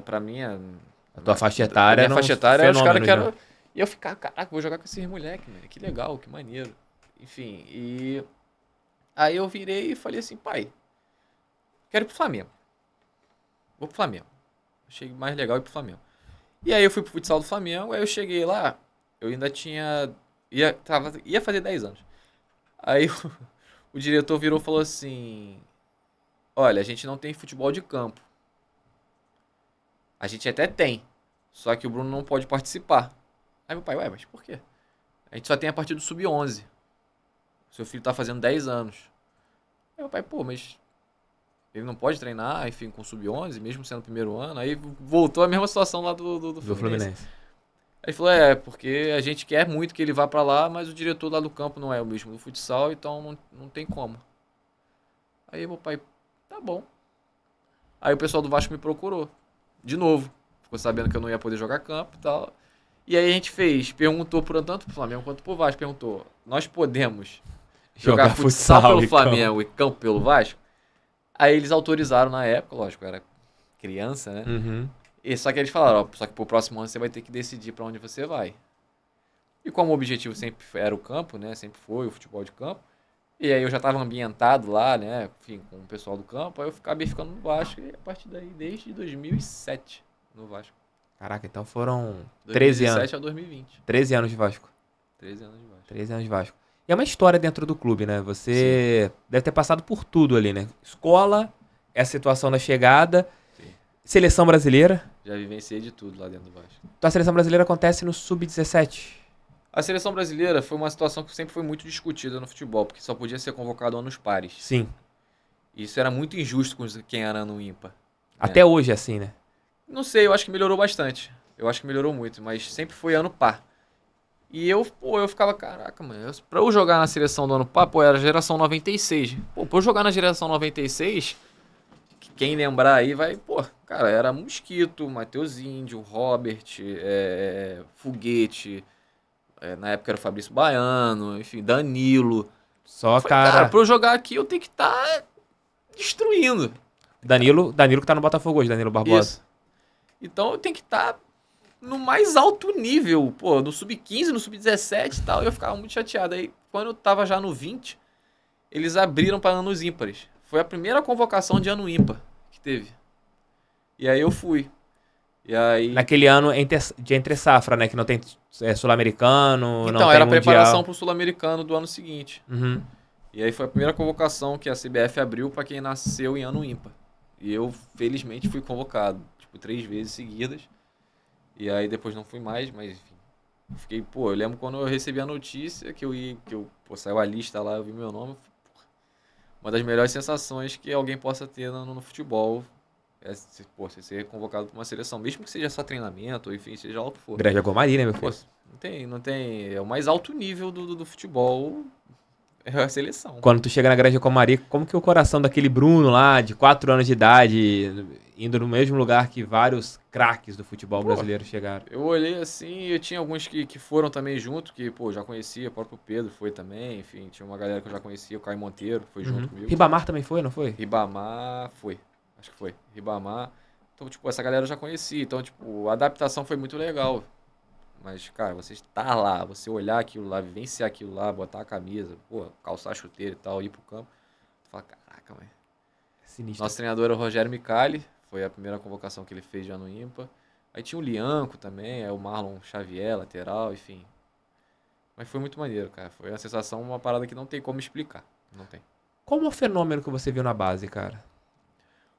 pra mim, A tua faixa etária minha era faixa etária eram os caras que fenômeno eram... E eu ficava, caraca, vou jogar com esses moleques, mano. Que legal, que maneiro. Enfim, e aí eu virei e falei assim, pai, quero ir pro Flamengo. Vou pro Flamengo. Achei mais legal ir pro Flamengo. E aí eu fui pro futsal do Flamengo, aí eu cheguei lá, eu ainda tinha... Ia fazer 10 anos. Aí o diretor virou e falou assim, olha, a gente não tem futebol de campo. A gente até tem, só que o Bruno não pode participar. Aí meu pai, ué, mas por quê? A gente só tem a partir do sub-11. Seu filho tá fazendo 10 anos. Aí meu pai, pô, mas ele não pode treinar, enfim, com sub-11, mesmo sendo o primeiro ano. Aí voltou a mesma situação lá do Fluminense. Aí ele falou, porque a gente quer muito que ele vá pra lá, mas o diretor lá do campo não é o mesmo do futsal, então não tem como. Aí meu pai, tá bom. Aí o pessoal do Vasco me procurou, de novo. Ficou sabendo que eu não ia poder jogar campo e tal. E aí a gente perguntou tanto pro Flamengo quanto pro Vasco, perguntou, nós podemos jogar futsal pelo Flamengo e campo pelo Vasco? Aí eles autorizaram na época, lógico, eu era criança, né? Uhum. E só que eles falaram, só que pro próximo ano você vai ter que decidir pra onde você vai. E como o objetivo sempre era o campo, né? Sempre foi o futebol de campo. E aí eu já tava ambientado lá, né? Enfim, com o pessoal do campo. Aí eu acabei ficando no Vasco e a partir daí, desde 2007, no Vasco. Caraca, então foram 13 anos. 2017 a 2020. 13 anos de Vasco. 13 anos de Vasco. 13 anos de Vasco. E é uma história dentro do clube, né? Você deve ter passado por tudo ali, né? Escola, essa situação da chegada, seleção brasileira. Já vivenciei de tudo lá dentro do Vasco. Então a seleção brasileira acontece no Sub-17. A seleção brasileira foi uma situação que sempre foi muito discutida no futebol, porque só podia ser convocado anos pares. Sim. Isso era muito injusto com quem era no ímpar. Até hoje é assim, né? Não sei, eu acho que melhorou bastante. Eu acho que melhorou muito, mas sempre foi ano par. E eu ficava, caraca, mano, pra eu jogar na seleção do ano par, era a geração 96. Pra eu jogar na geração 96, quem lembrar aí vai, cara, era Mosquito, Matheus Índio, Robert, Foguete, na época era o Fabrício Baiano, enfim, Danilo. Só, cara, pra eu jogar aqui eu tenho que estar destruindo. Danilo que tá no Botafogo hoje, Danilo Barbosa. Isso. Então eu tenho que estar no mais alto nível, no sub-15, no sub-17 e tal, eu ficava muito chateado. Aí, quando eu tava já no 20, eles abriram para anos ímpares. Foi a primeira convocação de ano ímpar que teve. E aí eu fui. E aí... Naquele ano de entre safra, né? Que não tem sul-americano, então, não tem era a mundial. preparação pro sul-americano do ano seguinte. Uhum. E aí foi a primeira convocação que a CBF abriu para quem nasceu em ano ímpar. E eu, felizmente, fui convocado, 3 vezes seguidas. E aí depois não fui mais, mas enfim. Fiquei, eu lembro quando eu recebi a notícia saiu a lista lá, eu vi meu nome. Uma das melhores sensações que alguém possa ter no futebol é você ser convocado para uma seleção, mesmo que seja só treinamento, ou enfim, seja lá o que for. Grande Agomari, né, meu filho? Não tem. É o mais alto nível do futebol. É a seleção. Quando tu chega na Granja Comari, como que o coração daquele Bruno lá, de 4 anos de idade, indo no mesmo lugar que vários craques do futebol brasileiro chegaram? Eu olhei assim, eu tinha alguns que foram também junto, que, já conhecia, o próprio Pedro foi também, enfim, tinha uma galera que eu já conhecia, o Caio Monteiro foi junto comigo. Ribamar também foi, não foi? Ribamar foi, acho que foi. Ribamar, então, essa galera eu já conhecia, então, a adaptação foi muito legal. Mas, cara, você estar lá, você olhar aquilo lá, vivenciar aquilo lá, botar a camisa, calçar a chuteira e tal, ir pro campo, tu fala, caraca, mano. Sinistro. Nosso treinador era o Rogério Micali, foi a primeira convocação que ele fez de ano ímpar. Aí tinha o Lianco também, o Marlon Xavier, lateral, enfim. Mas foi muito maneiro, cara. Foi uma sensação, uma parada que não tem como explicar. Não tem. Qual o fenômeno que você viu na base, cara?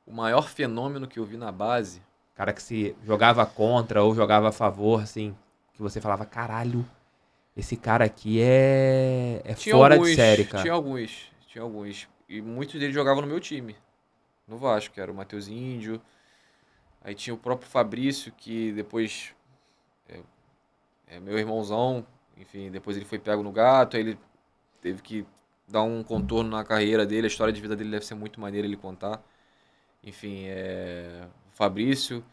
O maior fenômeno que eu vi na base... Cara que se jogava contra ou jogava a favor, assim... Que você falava, caralho, esse cara aqui é fora de série, cara. Tinha alguns. E muitos deles jogavam no meu time. No Vasco, que era o Matheus Índio. Aí tinha o próprio Fabrício, que depois é meu irmãozão. Enfim, depois ele foi pego no gato. Aí ele teve que dar um contorno na carreira dele. A história de vida dele deve ser muito maneira ele contar. Enfim, o Fabrício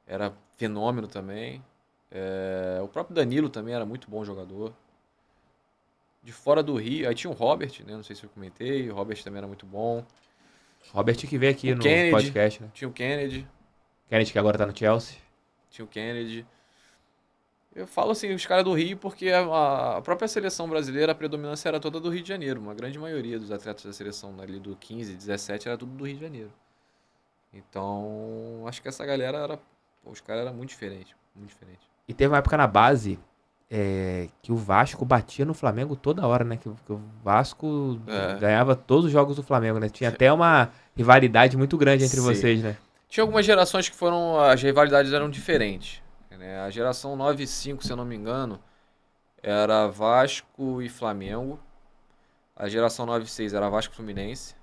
era fenômeno também. O próprio Danilo também era muito bom jogador. De fora do Rio, aí tinha o Robert, né? Não sei se eu comentei. O Robert também era muito bom. Robert que veio aqui no Kennedy, podcast, né? Tinha o Kennedy. Kennedy que agora tá no Chelsea. Tinha o Kennedy. Eu falo assim, os caras do Rio, porque a própria seleção brasileira, a predominância era toda do Rio de Janeiro. Uma grande maioria dos atletas da seleção ali do 15, 17 era tudo do Rio de Janeiro. Então, acho que essa galera os caras eram muito diferentes. Muito diferentes. E teve uma época na base que o Vasco batia no Flamengo toda hora, né? Que o Vasco ganhava todos os jogos do Flamengo, né? Tinha até uma rivalidade muito grande entre vocês, né? Tinha algumas gerações que as rivalidades eram diferentes, né? A geração 9-5, se eu não me engano, era Vasco e Flamengo. A geração 9-6 era Vasco e Fluminense.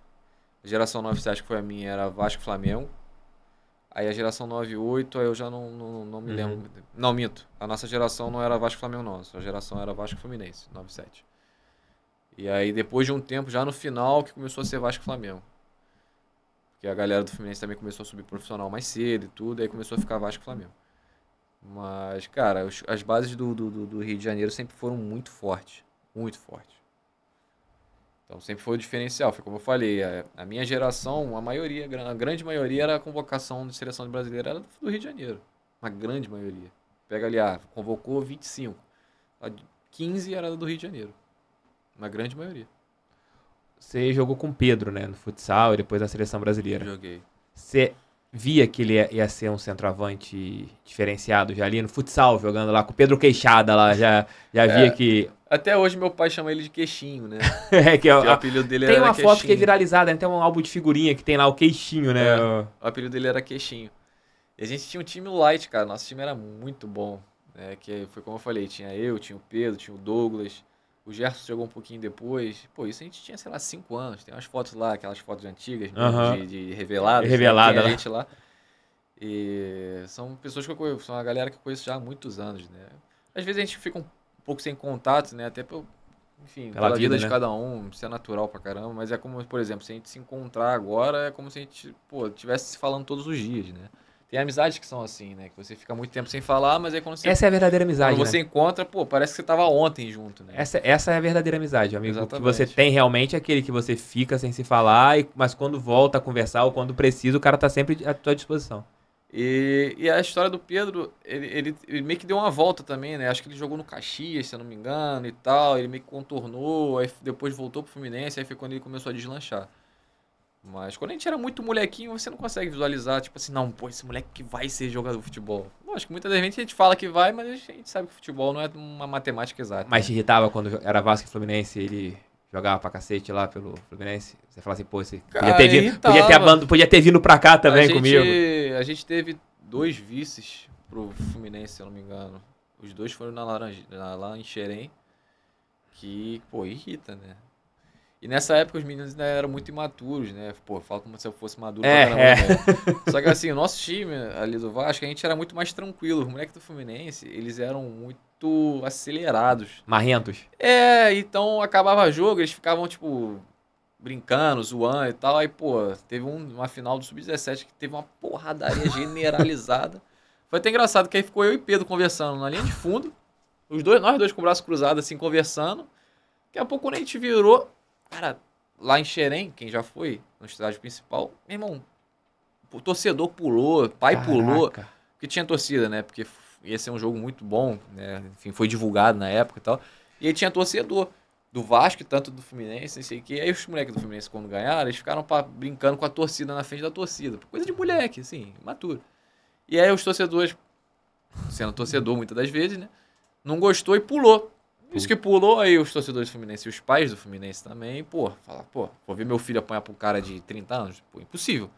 A geração 9-7, que foi a minha, era Vasco e Flamengo. Aí a geração 9-8, aí eu já não me lembro. Não, minto. A nossa geração não era Vasco e Flamengo, não. A nossa geração era Vasco e Fluminense, 9-7. E aí depois de um tempo, já no final, que começou a ser Vasco e Flamengo. Porque a galera do Fluminense também começou a subir profissional mais cedo e tudo, aí começou a ficar Vasco e Flamengo. Mas, cara, as bases do Rio de Janeiro sempre foram muito fortes. Muito fortes. Então sempre foi o diferencial. Foi como eu falei, a minha geração, a grande maioria era a convocação de seleção brasileira era do Rio de Janeiro. Uma grande maioria. Pega ali, convocou 25. 15 era do Rio de Janeiro. Uma grande maioria. Você jogou com o Pedro, né? No futsal e depois na seleção brasileira. Joguei. Você via que ele ia ser um centroavante diferenciado já ali no futsal, jogando lá com o Pedro Queixada lá, já via que... Até hoje meu pai chama ele de Queixinho, né? Que o apelido dele tem era uma Queixinho. foto que é viralizada, né? Tem um álbum de figurinha que tem lá o Queixinho, né? O apelido dele era Queixinho. E a gente tinha um time light, cara. Nosso time era muito bom. Né? Que foi como eu falei, tinha o Pedro, tinha o Douglas. O Gerson chegou um pouquinho depois. Pô, isso a gente tinha, sei lá, 5 anos. Tem umas fotos lá, aquelas fotos antigas, de reveladas. Revelada, né? Tem a gente lá. E são pessoas que eu conheço, são uma galera que eu conheço já há muitos anos, né? Às vezes a gente fica um pouco sem contato, né? Até pela vida de cada um, isso é natural pra caramba. Mas é como, por exemplo, se a gente se encontrar agora, é como se a gente, estivesse se falando todos os dias, né? Tem amizades que são assim, né? Que você fica muito tempo sem falar, mas aí quando você... Essa é a verdadeira amizade, quando você encontra, parece que você tava ontem junto, né? Essa é a verdadeira amizade, amigo. Exatamente. Que você tem realmente é aquele que você fica sem se falar, mas quando volta a conversar ou quando precisa, o cara tá sempre à tua disposição. E a história do Pedro, ele meio que deu uma volta também, né? Acho que ele jogou no Caxias, se eu não me engano, e tal. Ele meio que contornou, aí depois voltou pro Fluminense, aí foi quando ele começou a deslanchar. Mas quando a gente era muito molequinho, você não consegue visualizar, tipo assim, não, esse moleque que vai ser jogador de futebol. Lógico que muitas vezes a gente fala que vai, mas a gente sabe que futebol não é uma matemática exata. Mas te irritava quando era Vasco e Fluminense, ele jogava pra cacete lá pelo Fluminense? Você fala assim, esse podia ter vindo pra cá também comigo. A gente teve 2 vices pro Fluminense, se eu não me engano. Os 2 foram lá em Xerém, que, irrita, né? E nessa época os meninos ainda eram muito imaturos, né? Fala como se eu fosse maduro pra caramba. Né? Só que assim, o nosso time ali do Vasco, a gente era muito mais tranquilo. Os moleques do Fluminense, eles eram muito acelerados. Marrentos. Então acabava jogo, eles ficavam, brincando, zoando e tal. Aí, teve uma final do Sub-17 que teve uma porradaria generalizada. Foi até engraçado, que aí ficou eu e Pedro conversando na linha de fundo. Nós dois com o braço cruzado, assim, conversando. Daqui a pouco, quando a gente virou... Cara, lá em Xerém, quem já foi, no estádio principal, meu irmão, o torcedor pulou, pai pulou, porque tinha torcida, né? Porque ia ser um jogo muito bom, né? Enfim, foi divulgado na época e tal. E aí tinha torcedor do Vasco, tanto do Fluminense, não sei o quê. Aí os moleques do Fluminense, quando ganharam, eles ficaram brincando com a torcida na frente da torcida. Coisa de moleque, assim, imaturo. E aí os torcedores, sendo torcedor muitas das vezes, né? Não gostou e pulou. Isso que pulou, aí os torcedores do Fluminense e os pais do Fluminense também, falaram, vou ver meu filho apanhar pra um cara de 30 anos? Impossível.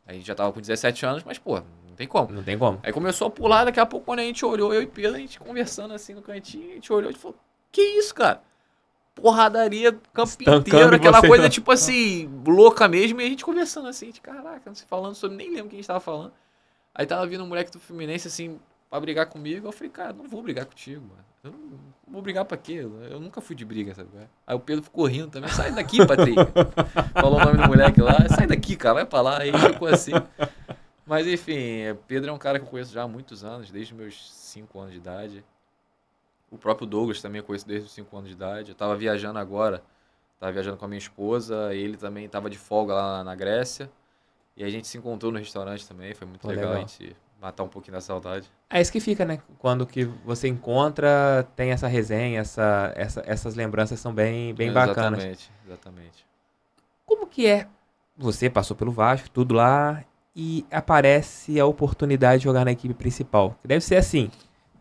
Aí já tava com 17 anos, mas, não tem como. Não tem como. Aí começou a pular, daqui a pouco, quando a gente olhou, eu e Pedro, a gente conversando assim no cantinho, a gente olhou e falou, que isso, cara? Porradaria, campo inteiro, aquela coisa, assim, louca mesmo, e a gente conversando assim, caraca, não sei, falando sobre, nem lembro o que a gente tava falando. Aí tava vindo um moleque do Fluminense, assim, pra brigar comigo, eu falei, cara, não vou brigar contigo, mano. Eu não vou brigar pra quê? Eu nunca fui de briga, sabe? Aí o Pedro ficou rindo também. Sai daqui, Patrick. Falou o nome do moleque lá. Sai daqui, cara. Vai pra lá. Aí ficou assim. Mas, enfim, Pedro é um cara que eu conheço já há muitos anos. Desde meus 5 anos de idade. O próprio Douglas também eu conheço desde os 5 anos de idade. Eu tava viajando agora. Tava viajando com a minha esposa. Ele também tava de folga lá na Grécia. E a gente se encontrou no restaurante também. Foi muito legal a gente matar um pouquinho da saudade. É isso que fica, né? Quando que você encontra, tem essa resenha, essas lembranças são bem bacanas. Exatamente. Como que é? Você passou pelo Vasco, tudo lá, e aparece a oportunidade de jogar na equipe principal. Deve ser assim,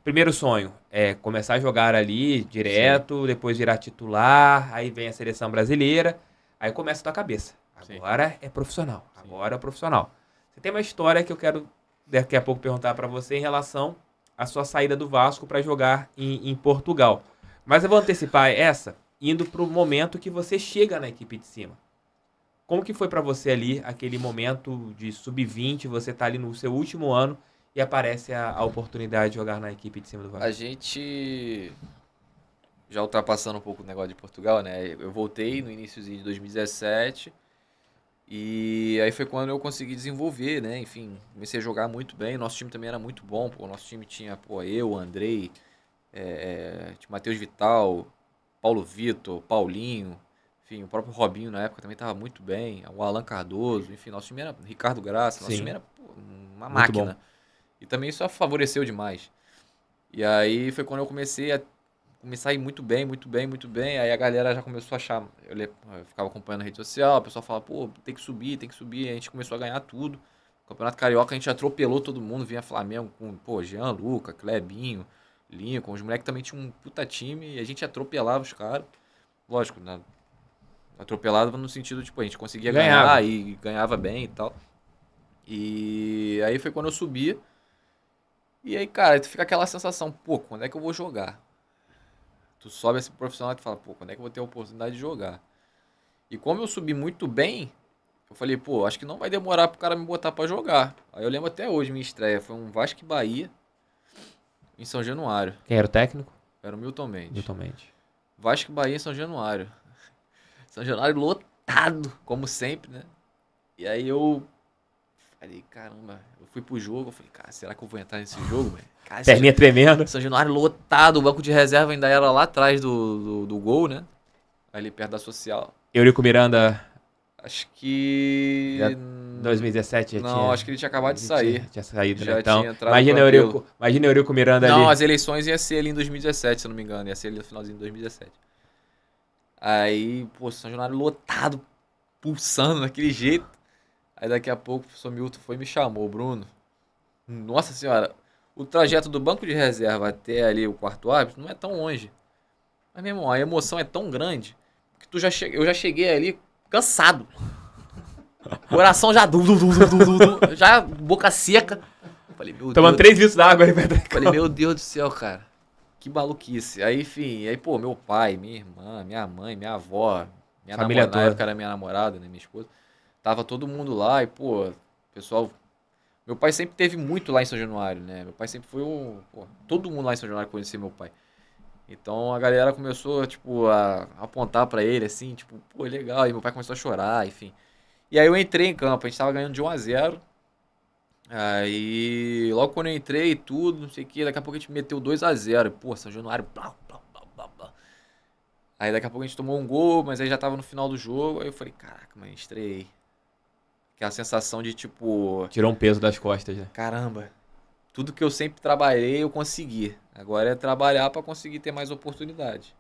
primeiro sonho é começar a jogar ali direto, sim, depois virar titular, aí vem a seleção brasileira, aí começa a tua cabeça. Agora sim, é profissional, agora é profissional. Você tem uma história que eu quero daqui a pouco perguntar pra você em relação à sua saída do Vasco pra jogar em Portugal. Mas eu vou antecipar essa indo pro momento que você chega na equipe de cima. Como que foi pra você ali aquele momento de sub-20, você tá ali no seu último ano e aparece a oportunidade de jogar na equipe de cima do A Vasco? gente, já ultrapassando um pouco o negócio de Portugal, né? Eu voltei no iníciozinho de 2017 e aí foi quando eu consegui desenvolver, né? Enfim, comecei a jogar muito bem. Nosso time também era muito bom, pô. Nosso time tinha, pô, eu, Andrei, tinha Matheus Vital, Paulo Vitor, Paulinho, enfim, o próprio Robinho na época também estava muito bem, o Alan Cardoso, enfim, nosso time era Ricardo Graça, nosso time Sim, era pô, uma muito bom. máquina. E também isso favoreceu demais. E aí foi quando eu comecei a ir muito bem, muito bem, muito bem. Aí a galera já começou a achar. Eu ficava acompanhando a rede social, o pessoal falava, pô, tem que subir, tem que subir. Aí a gente começou a ganhar tudo. Campeonato Carioca a gente atropelou todo mundo, vinha Flamengo com, pô, Jean, Luca, Clebinho, Lincoln. Os moleques também tinham um puta time e a gente atropelava os caras. Lógico, né? Atropelava no sentido, tipo, a gente conseguia Ganhava. ganhar e ganhava bem e tal. E aí foi quando eu subi. E aí, cara, tu fica aquela sensação, pô, quando é que eu vou jogar? Tu sobe esse profissional e tu fala, pô, quando é que eu vou ter a oportunidade de jogar? E como eu subi muito bem, eu falei, pô, acho que não vai demorar pro cara me botar pra jogar. Aí eu lembro até hoje, minha estreia foi um Vasco e Bahia em São Januário. Quem era o técnico? Era o Milton Mendes. Milton Mendes. Vasco e Bahia em São Januário. São Januário lotado, como sempre, né? E aí eu falei, caramba, eu fui pro jogo, eu falei, cara, será que eu vou entrar nesse jogo, velho? Cara, Perninha tremendo. São Januário lotado, o banco de reserva ainda era lá atrás do gol, né? Ali perto da social. Eurico Miranda, Acho que. já 2017 já Não, tinha. acho que ele tinha acabado de sair. Tinha saído, né? Já Então, tinha entrado no Campelo. Imagina Eurico Miranda Não, ali. as eleições ia ser ali em 2017, se eu não me engano. Ia ser ali no finalzinho de 2017. Aí, pô, São Januário lotado, pulsando daquele jeito. Aí daqui a pouco o professor Milton foi e me chamou, Bruno. Nossa senhora, o trajeto do banco de reserva até ali o quarto árbitro não é tão longe. Mas, meu irmão, a emoção é tão grande que eu já cheguei ali cansado. Coração já já boca seca. Falei, meu Tomando Deus. 3 litros d'água ali perto da Falei, meu Deus do céu, cara. Que maluquice. Aí, enfim, aí, pô, meu pai, minha irmã, minha mãe, minha avó, minha Família namorada, na toda. época era minha namorada, né, minha esposa. Tava todo mundo lá e, pô, pessoal. Meu pai sempre teve muito lá em São Januário, né? Meu pai sempre foi um. Pô, todo mundo lá em São Januário conhecia meu pai. Então a galera começou, tipo, a apontar pra ele, assim, tipo, pô, legal. E meu pai começou a chorar, enfim. E aí eu entrei em campo, a gente tava ganhando de 1-0. Aí, logo quando eu entrei e tudo, não sei o que, daqui a pouco a gente meteu 2-0. Pô, São Januário, blá, blá, blá, blá, blá. Aí daqui a pouco a gente tomou um gol, mas aí já tava no final do jogo. Aí eu falei, caraca, mas estreiei. Aquela sensação de tipo, Tirou um peso das costas, né? caramba, tudo que eu sempre trabalhei eu consegui. Agora é trabalhar pra conseguir ter mais oportunidade.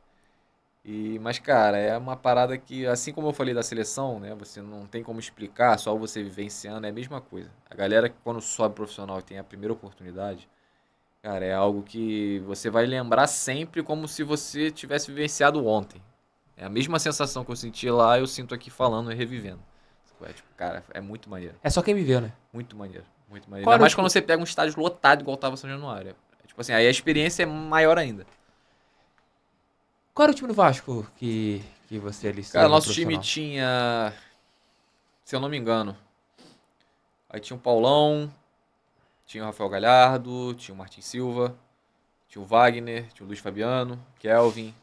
Mas, cara, é uma parada que, assim como eu falei da seleção, né? Você não tem como explicar, só você vivenciando, é a mesma coisa. A galera que quando sobe profissional e tem a primeira oportunidade, cara, é algo que você vai lembrar sempre como se você tivesse vivenciado ontem. É a mesma sensação que eu senti lá, eu sinto aqui falando e revivendo. É, tipo, cara, é muito maneiro. É só quem viveu, né? Muito maneiro. Muito maneiro. Qual Ainda era o mais time? quando você pega um estádio lotado igual tava São Januário. Tipo assim, aí a experiência é maior ainda. Qual era o time do Vasco que você ali Cara, saiu no nosso time profissional? tinha, se eu não me engano, aí tinha o Paulão, tinha o Rafael Galhardo, tinha o Martin Silva, tinha o Wagner, tinha o Luiz Fabiano, Kelvin,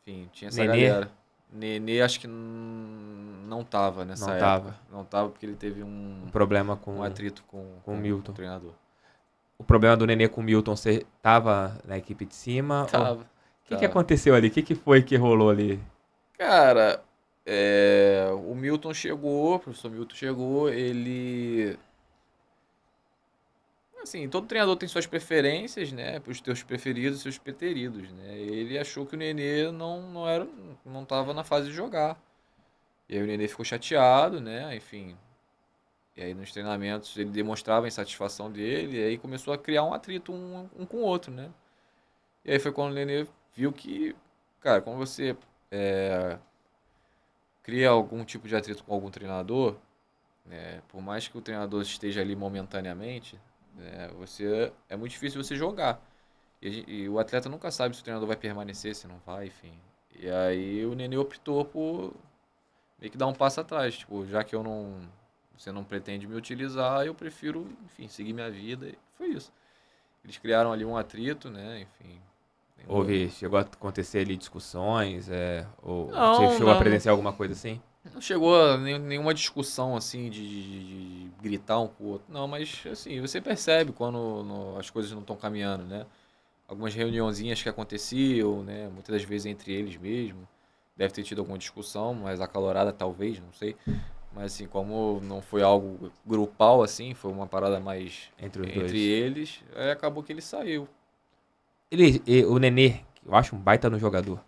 enfim, tinha essa Nenê? galera. Nenê acho que não tava nessa Não época. tava. Não tava porque ele teve Um problema com um atrito com o Milton. o treinador. O problema do Nenê com o Milton, você tava na equipe de cima? Ou... Tava. O que Tava. aconteceu ali? O que foi que rolou ali? Cara, o Milton chegou, o professor Milton chegou, ele. Assim, todo treinador tem suas preferências, né? Os teus preferidos e seus preteridos, né? Ele achou que o Nenê não tava na fase de jogar. E aí o Nenê ficou chateado, né? Enfim. E aí nos treinamentos ele demonstrava a insatisfação dele, e aí começou a criar um atrito um com o outro, né? E aí foi quando o Nenê viu que, cara, quando você cria algum tipo de atrito com algum treinador, Por mais que o treinador esteja ali momentaneamente, né, é muito difícil você jogar. E o atleta nunca sabe se o treinador vai permanecer, se não vai, enfim. E aí o Nenê optou por meio que dar um passo atrás. Tipo, já que você não pretende me utilizar, eu prefiro, enfim, seguir minha vida. E foi isso. Eles criaram ali um atrito, né? Enfim. Chegou a acontecer ali discussões? Ou Não, você chegou a não, presenciar alguma coisa assim? não chegou a nenhuma discussão assim de gritar um com o outro. Não, mas assim, você percebe quando as coisas não estão caminhando, né? Algumas reuniãozinhas que aconteciam, né? Muitas das vezes entre eles mesmo. Deve ter tido alguma discussão, mais acalorada talvez, não sei. Mas assim, como não foi algo grupal assim, foi uma parada mais Entre os entre dois. eles, aí acabou que ele saiu. O Nenê, eu acho um baita no jogador.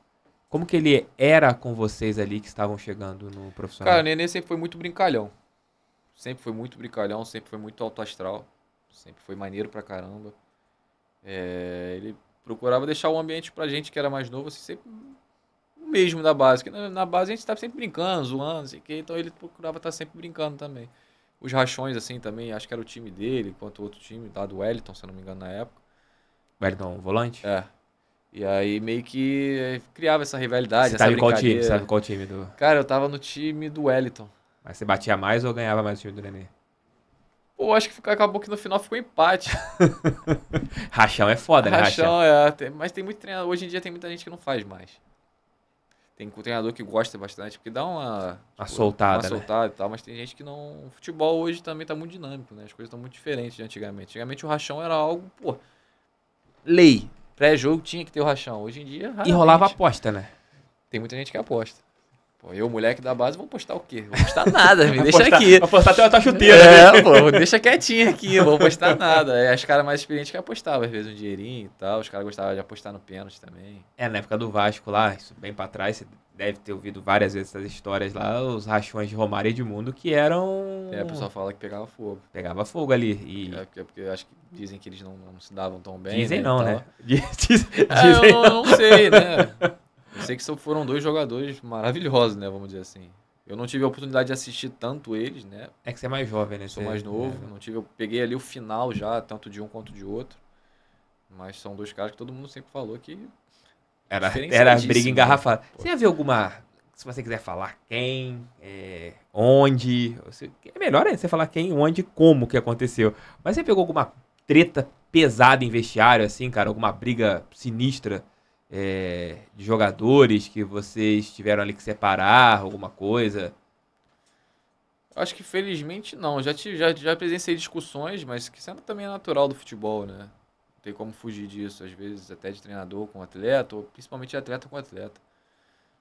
Como que ele era com vocês ali que estavam chegando no profissional? Cara, o Nenê sempre foi muito brincalhão. Sempre foi muito brincalhão, sempre foi muito alto astral. Sempre foi maneiro pra caramba. Ele procurava deixar o ambiente pra gente que era mais novo, assim, sempre o mesmo da base. Que na base a gente estava sempre brincando, zoando, não sei o quê, então ele procurava estar sempre brincando também. Os rachões, assim, também, acho que era o time dele, enquanto o outro time, lá do Wellington, se eu não me engano, na época. Wellington, volante? É. E aí meio que criava essa rivalidade, Você essa tava em qual time? brincadeira. Você tava em qual time do... Cara, eu tava no time do Wellington. Mas você batia mais ou ganhava mais o time do Nenê? Pô, acho que acabou que no final ficou empate. Rachão é foda, né? Rachão. Rachão, mas tem muito treinador, hoje em dia tem muita gente que não faz mais. Tem um treinador que gosta bastante, porque dá uma soltada, uma né? soltada e tal, mas tem gente que não... O futebol hoje também tá muito dinâmico, né? As coisas estão muito diferentes de antigamente. Antigamente o rachão era algo, pô, lei. Pré-jogo tinha que ter o rachão. Hoje em dia, E raramente. rolava aposta, né? Tem muita gente que aposta. Pô, eu, moleque da base, vou postar o quê? Vou postar nada, me deixa aqui. Vou postar até a tua chuteira. Né? Pô, deixa quietinho aqui, não vou postar nada. Aí as caras mais experientes que apostavam, às vezes, um dinheirinho e tal. Os caras gostavam de apostar no pênalti também. Na época do Vasco lá, isso bem pra trás, você deve ter ouvido várias vezes essas histórias lá, os rachões de Romário e Edmundo que eram... O pessoal fala que pegava fogo. Pegava fogo ali. E... Porque eu acho que dizem que eles não se davam tão bem. Dizem, né, não, né? Dizem eu não sei, né? Eu sei que foram dois jogadores maravilhosos, né? Vamos dizer assim. Eu não tive a oportunidade de assistir tanto eles, né? É que você é mais jovem, né? Sou mais novo. Eu peguei ali o final já, tanto de um quanto de outro. Mas são dois caras que todo mundo sempre falou que... Era briga engarrafada. Você já viu alguma... Se você quiser falar quem, onde... É melhor você falar quem, onde, como que aconteceu. Mas você pegou alguma treta pesada em vestiário, assim, cara? Alguma briga sinistra de jogadores que vocês tiveram ali que separar, alguma coisa? Acho que felizmente não. Já presenciei discussões, mas que isso também é natural do futebol, né? Não tem como fugir disso. Às vezes até de treinador com atleta, ou principalmente de atleta com atleta.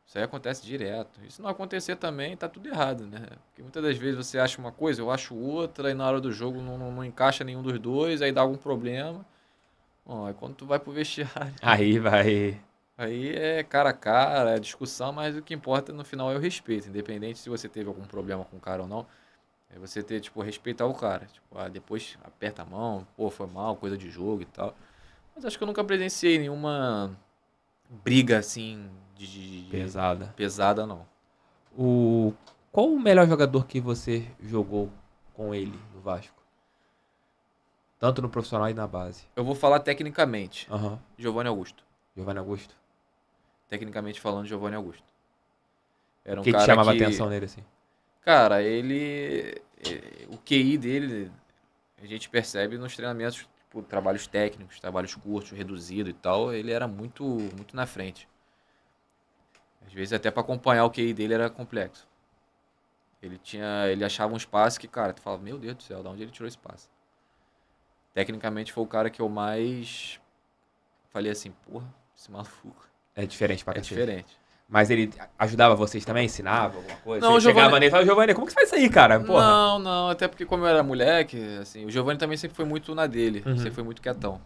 Isso aí acontece direto. E se não acontecer também, tá tudo errado, né? Porque muitas das vezes você acha uma coisa, eu acho outra, e na hora do jogo não encaixa nenhum dos dois, aí dá algum problema. Bom, aí quando tu vai pro vestiário... Aí vai... Aí é cara a cara, é discussão, mas o que importa no final é o respeito. Independente se você teve algum problema com o cara ou não, é você ter, tipo, respeitar o cara. Tipo, depois aperta a mão, pô, foi mal, coisa de jogo e tal. Mas acho que eu nunca presenciei nenhuma briga, assim, pesada, não. Qual o melhor jogador que você jogou com ele no Vasco? Tanto no profissional e na base. Eu vou falar tecnicamente. Giovanni Augusto. Tecnicamente falando, Giovanni Augusto. Era um que cara te chamava atenção nele, assim? Cara, o QI dele, a gente percebe nos treinamentos, tipo, trabalhos técnicos, trabalhos curtos, reduzido e tal, ele era muito, muito na frente. Às vezes até para acompanhar o QI dele era complexo. Ele achava um espaço que, cara, tu fala, meu Deus do céu, de onde ele tirou esse passe? Tecnicamente foi o cara que eu mais falei assim, porra, esse maluco. É diferente pra cacete. É diferente. Mas ele ajudava vocês também? Ensinava alguma coisa? Não, você chegava nele e falava, Giovanni, como que você faz isso aí, cara? Porra. Não, até porque como eu era moleque, assim, o Giovanni também sempre foi muito na dele, sempre foi muito quietão.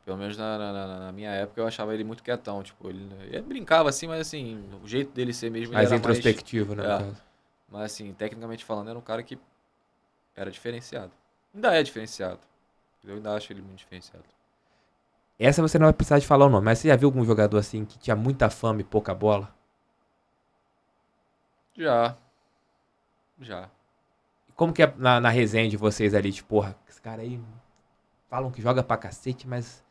Pelo menos na minha época eu achava ele muito quietão, tipo, ele brincava assim, mas assim, o jeito dele ser mesmo, ele mais era introspectivo, né? Mas assim, tecnicamente falando, era um cara que era diferenciado. Ainda é diferenciado. Eu ainda acho ele muito diferenciado. Essa você não vai precisar de falar o nome, mas você já viu algum jogador assim que tinha muita fama e pouca bola? Já. como que é na resenha de vocês ali? Tipo, porra, esse cara aí falam que joga pra cacete, mas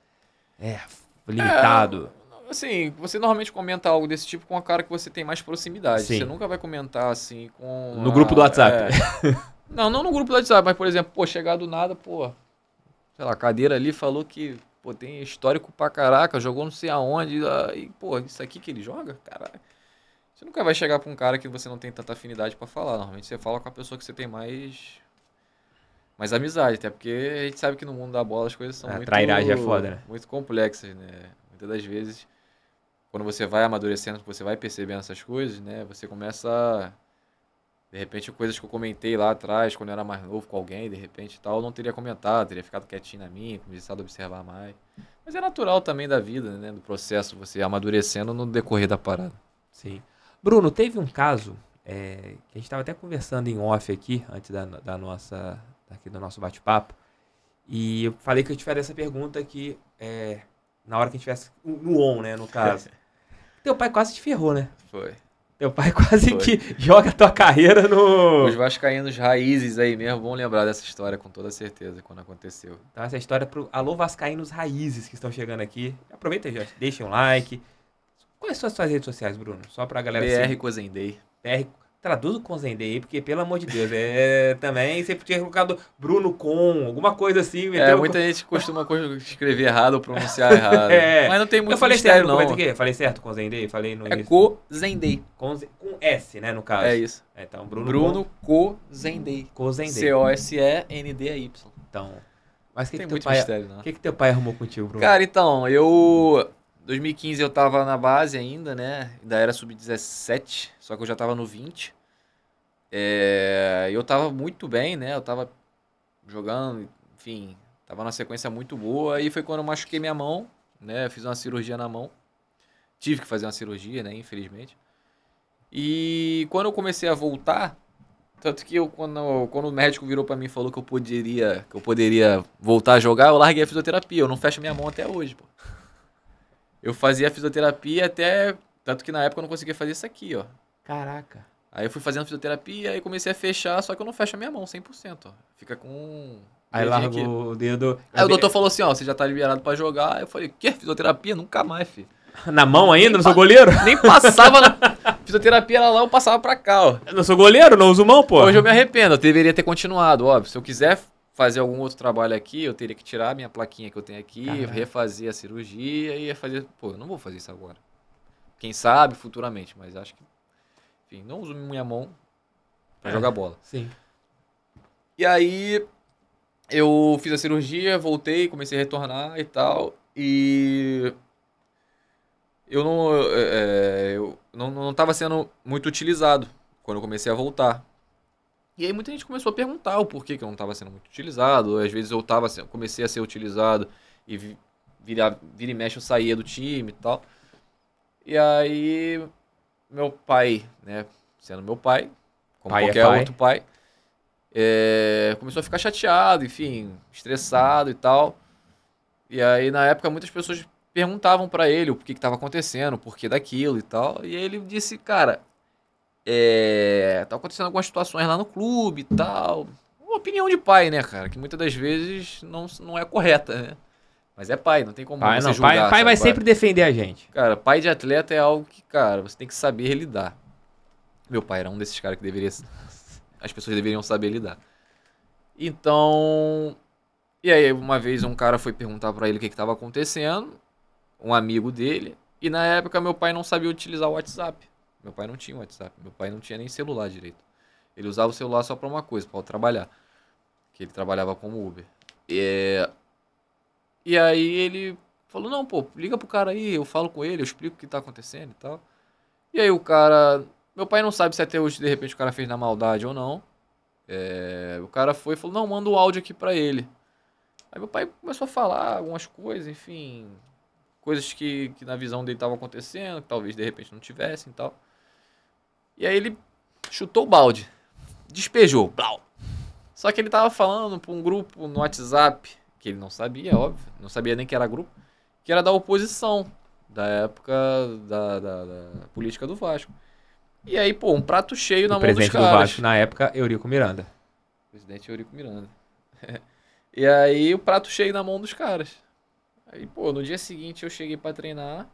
é limitado. Assim, você normalmente comenta algo desse tipo com a cara que você tem mais proximidade. Sim. Você nunca vai comentar assim com... No grupo do WhatsApp. Não no grupo do WhatsApp, mas por exemplo, pô, chegar do nada, pô, sei lá, a cadeira ali falou que, pô, tem histórico pra caraca, jogou não sei aonde, e, pô, isso aqui que ele joga? Caralho. Você nunca vai chegar pra um cara que você não tem tanta afinidade pra falar. Normalmente você fala com a pessoa que você tem mais amizade, até porque a gente sabe que no mundo da bola as coisas são muito... trairagem é foda, né? Muito complexas, né? Muitas das vezes, quando você vai amadurecendo, você vai percebendo essas coisas, né? Você começa a... De repente, coisas que eu comentei lá atrás, quando eu era mais novo com alguém, de repente tal, eu não teria comentado, teria ficado quietinho na minha, começado a observar mais. Mas é natural também da vida, né? Do processo, você amadurecendo no decorrer da parada. Sim. Bruno, teve um caso que a gente estava até conversando em off aqui, antes aqui do nosso bate-papo, e eu falei que eu te faria essa pergunta aqui na hora que a gente tivesse no on, né, no caso. Teu pai quase te ferrou, né? Foi. Teu pai quase que joga a tua carreira no... Os vascaínos raízes aí mesmo vão lembrar dessa história com toda certeza, quando aconteceu. Então essa história pro alô vascaínos raízes que estão chegando aqui. Aproveita e já deixa um like. Quais são as suas redes sociais, Bruno? Só pra galera... BR Cozendei. BR, traduz o Cozendei aí, porque pelo amor de Deus, também você podia ter colocado Bruno Com, alguma coisa assim. Muita gente costuma escrever errado ou pronunciar errado. Mas não tem muito falei mistério, certo, não. O quê? Falei certo, Cozendei? Falei no início. Cozendei. Com S, né, no caso. É isso. Então, Bruno Cozendei. Cozendei. Cosendey. Então, mas Tem muito mistério, não. O que teu pai arrumou contigo, Bruno? Cara, então, 2015 eu tava na base ainda, né? Ainda era sub-17, só que eu já tava no 20. Eu tava muito bem, né? Eu tava jogando, enfim, tava numa sequência muito boa. Aí foi quando eu machuquei minha mão, né? Fiz uma cirurgia na mão. Tive que fazer uma cirurgia, né? Infelizmente. E quando eu comecei a voltar, tanto que quando o médico virou pra mim e falou que eu poderia voltar a jogar, eu larguei a fisioterapia. Eu não fecho minha mão até hoje, pô. Eu fazia fisioterapia até... Tanto que na época eu não conseguia fazer isso aqui, ó. Caraca. Aí eu fui fazendo fisioterapia e comecei a fechar, só que eu não fecho a minha mão 100%, ó. Fica com... Aí larga o dedo... Aí o doutor falou assim, ó, você já tá liberado pra jogar. Aí eu falei, quê? Fisioterapia? Nunca mais, filho. Na mão ainda? Não sou goleiro? Nem passava na... Fisioterapia era lá, eu passava pra cá, ó. Eu não sou goleiro? Não uso mão, pô? Hoje eu me arrependo, eu deveria ter continuado, óbvio. Se eu quiser fazer algum outro trabalho aqui, eu teria que tirar a minha plaquinha que eu tenho aqui, refazer a cirurgia e fazer... Pô, eu não vou fazer isso agora. Quem sabe, futuramente, mas acho que... Enfim, não uso minha mão pra jogar bola. Sim. E aí, eu fiz a cirurgia, voltei, comecei a retornar e tal, e... Eu não tava sendo muito utilizado quando eu comecei a voltar. E aí muita gente começou a perguntar o porquê que eu não estava sendo muito utilizado. Às vezes eu comecei a ser utilizado e vira e mexe eu saía do time e tal. E aí meu pai, né, sendo meu pai, como qualquer outro pai, começou a ficar chateado, enfim, estressado e tal. E aí na época muitas pessoas perguntavam pra ele o que estava acontecendo, o porquê daquilo e tal. E ele disse, cara... tá acontecendo algumas situações lá no clube e tal. Uma opinião de pai, né, cara? Que muitas das vezes não é correta, né? Mas é pai, não tem como você julgar. Pai vai sempre defender a gente. Cara, pai de atleta é algo que, cara, você tem que saber lidar. Meu pai era um desses caras que as pessoas deveriam saber lidar. Então... E aí, uma vez um cara foi perguntar pra ele o que estava acontecendo, um amigo dele, e na época meu pai não sabia utilizar o WhatsApp. Meu pai não tinha WhatsApp, meu pai não tinha nem celular direito. Ele usava o celular só pra uma coisa, pra trabalhar. Que ele trabalhava como Uber. E aí ele falou, não, pô, liga pro cara aí, eu falo com ele, eu explico o que tá acontecendo e tal. E aí o cara... Meu pai não sabe se até hoje, de repente, o cara fez na maldade ou não. O cara foi e falou, não, manda um áudio aqui pra ele. Aí meu pai começou a falar algumas coisas, enfim... Coisas que na visão dele estavam acontecendo, que talvez de repente não tivessem e tal. E aí ele chutou o balde. Despejou. Blau. Só que ele tava falando pra um grupo no WhatsApp, que ele não sabia, óbvio. Não sabia nem que era grupo. Que era da oposição. Da época da política do Vasco. E aí, pô, um prato cheio na mão dos caras. O presidente do Vasco, na época, Eurico Miranda. Presidente Eurico Miranda. E aí o prato cheio na mão dos caras. Aí, pô, no dia seguinte eu cheguei pra treinar.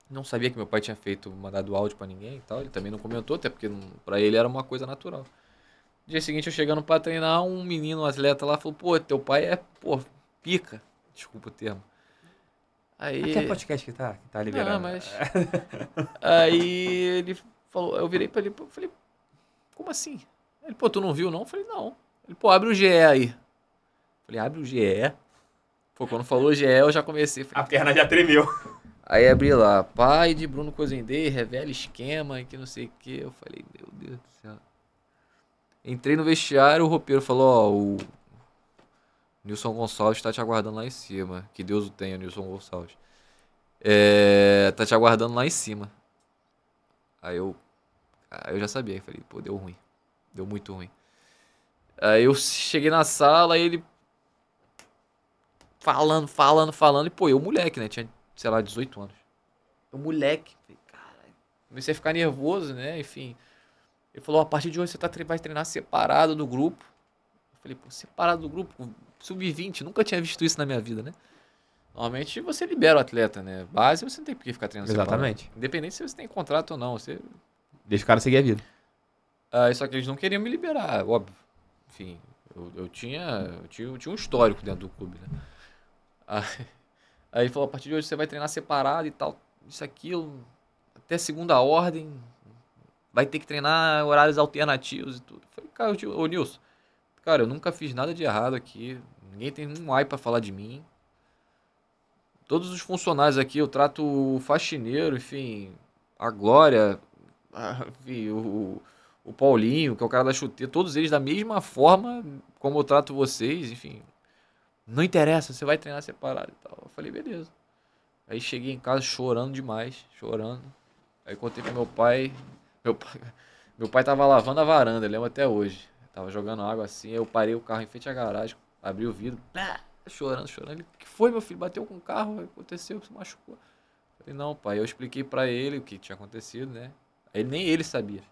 Não sabia que meu pai tinha mandado áudio pra ninguém e tal. Ele também não comentou, até porque pra ele era uma coisa natural. No dia seguinte eu chegando pra treinar, um menino, um atleta lá, falou, pô, teu pai é, pô, pica. Desculpa o termo. Aí... Aqui é podcast que tá liberando. Não, mas... Aí ele falou, eu virei pra ele, falei, como assim? Ele, pô, tu não viu não? Eu falei, não. Ele, pô, abre o GE aí. Eu falei, abre o GE? Pô, quando falou GE eu já comecei. Falei, a perna já tremeu. Aí abri lá, pai de Bruno Cozendei, revela esquema, que não sei o que. Eu falei, meu Deus do céu. Entrei no vestiário, o roupeiro falou, ó, o Nilson Gonçalves tá te aguardando lá em cima. Que Deus o tenha, Nilson Gonçalves. Tá te aguardando lá em cima. Aí eu já sabia, falei, pô, deu ruim. Deu muito ruim. Aí eu cheguei na sala, ele falando, e pô, eu moleque, né, tinha, sei lá, 18 anos. Eu moleque, falei, caralho. Comecei a ficar nervoso, né, enfim. Ele falou, a partir de hoje você vai treinar separado do grupo. Eu falei, pô, separado do grupo? Sub-20, nunca tinha visto isso na minha vida, né. Normalmente você libera o atleta, né, base você não tem por que ficar treinando Exatamente. separado. Independente se você tem contrato ou não, você... Deixa o cara seguir a vida. Só que eles não queriam me liberar, óbvio. Enfim, eu tinha um histórico dentro do clube, né. Aí ele falou, a partir de hoje você vai treinar separado e tal, isso, aquilo, até segunda ordem, vai ter que treinar horários alternativos e tudo. Eu falei, cara, ô Nilson, cara, eu nunca fiz nada de errado aqui, ninguém tem um ai pra falar de mim. Todos os funcionários aqui, eu trato o faxineiro, enfim, a Glória, enfim, o Paulinho, que é o cara da chuteira, todos eles da mesma forma como eu trato vocês, enfim. Não interessa, você vai treinar separado e tal. Eu falei, beleza. Aí cheguei em casa chorando demais, chorando. Aí contei pro meu pai. Meu pai tava lavando a varanda, lembro até hoje. Tava jogando água assim, aí eu parei o carro em frente à garagem, abri o vidro, chorando. Ele, o que foi, meu filho? Bateu com o carro, aconteceu, se machucou. Eu falei, não, pai. Eu expliquei pra ele o que tinha acontecido, né? Aí nem ele sabia.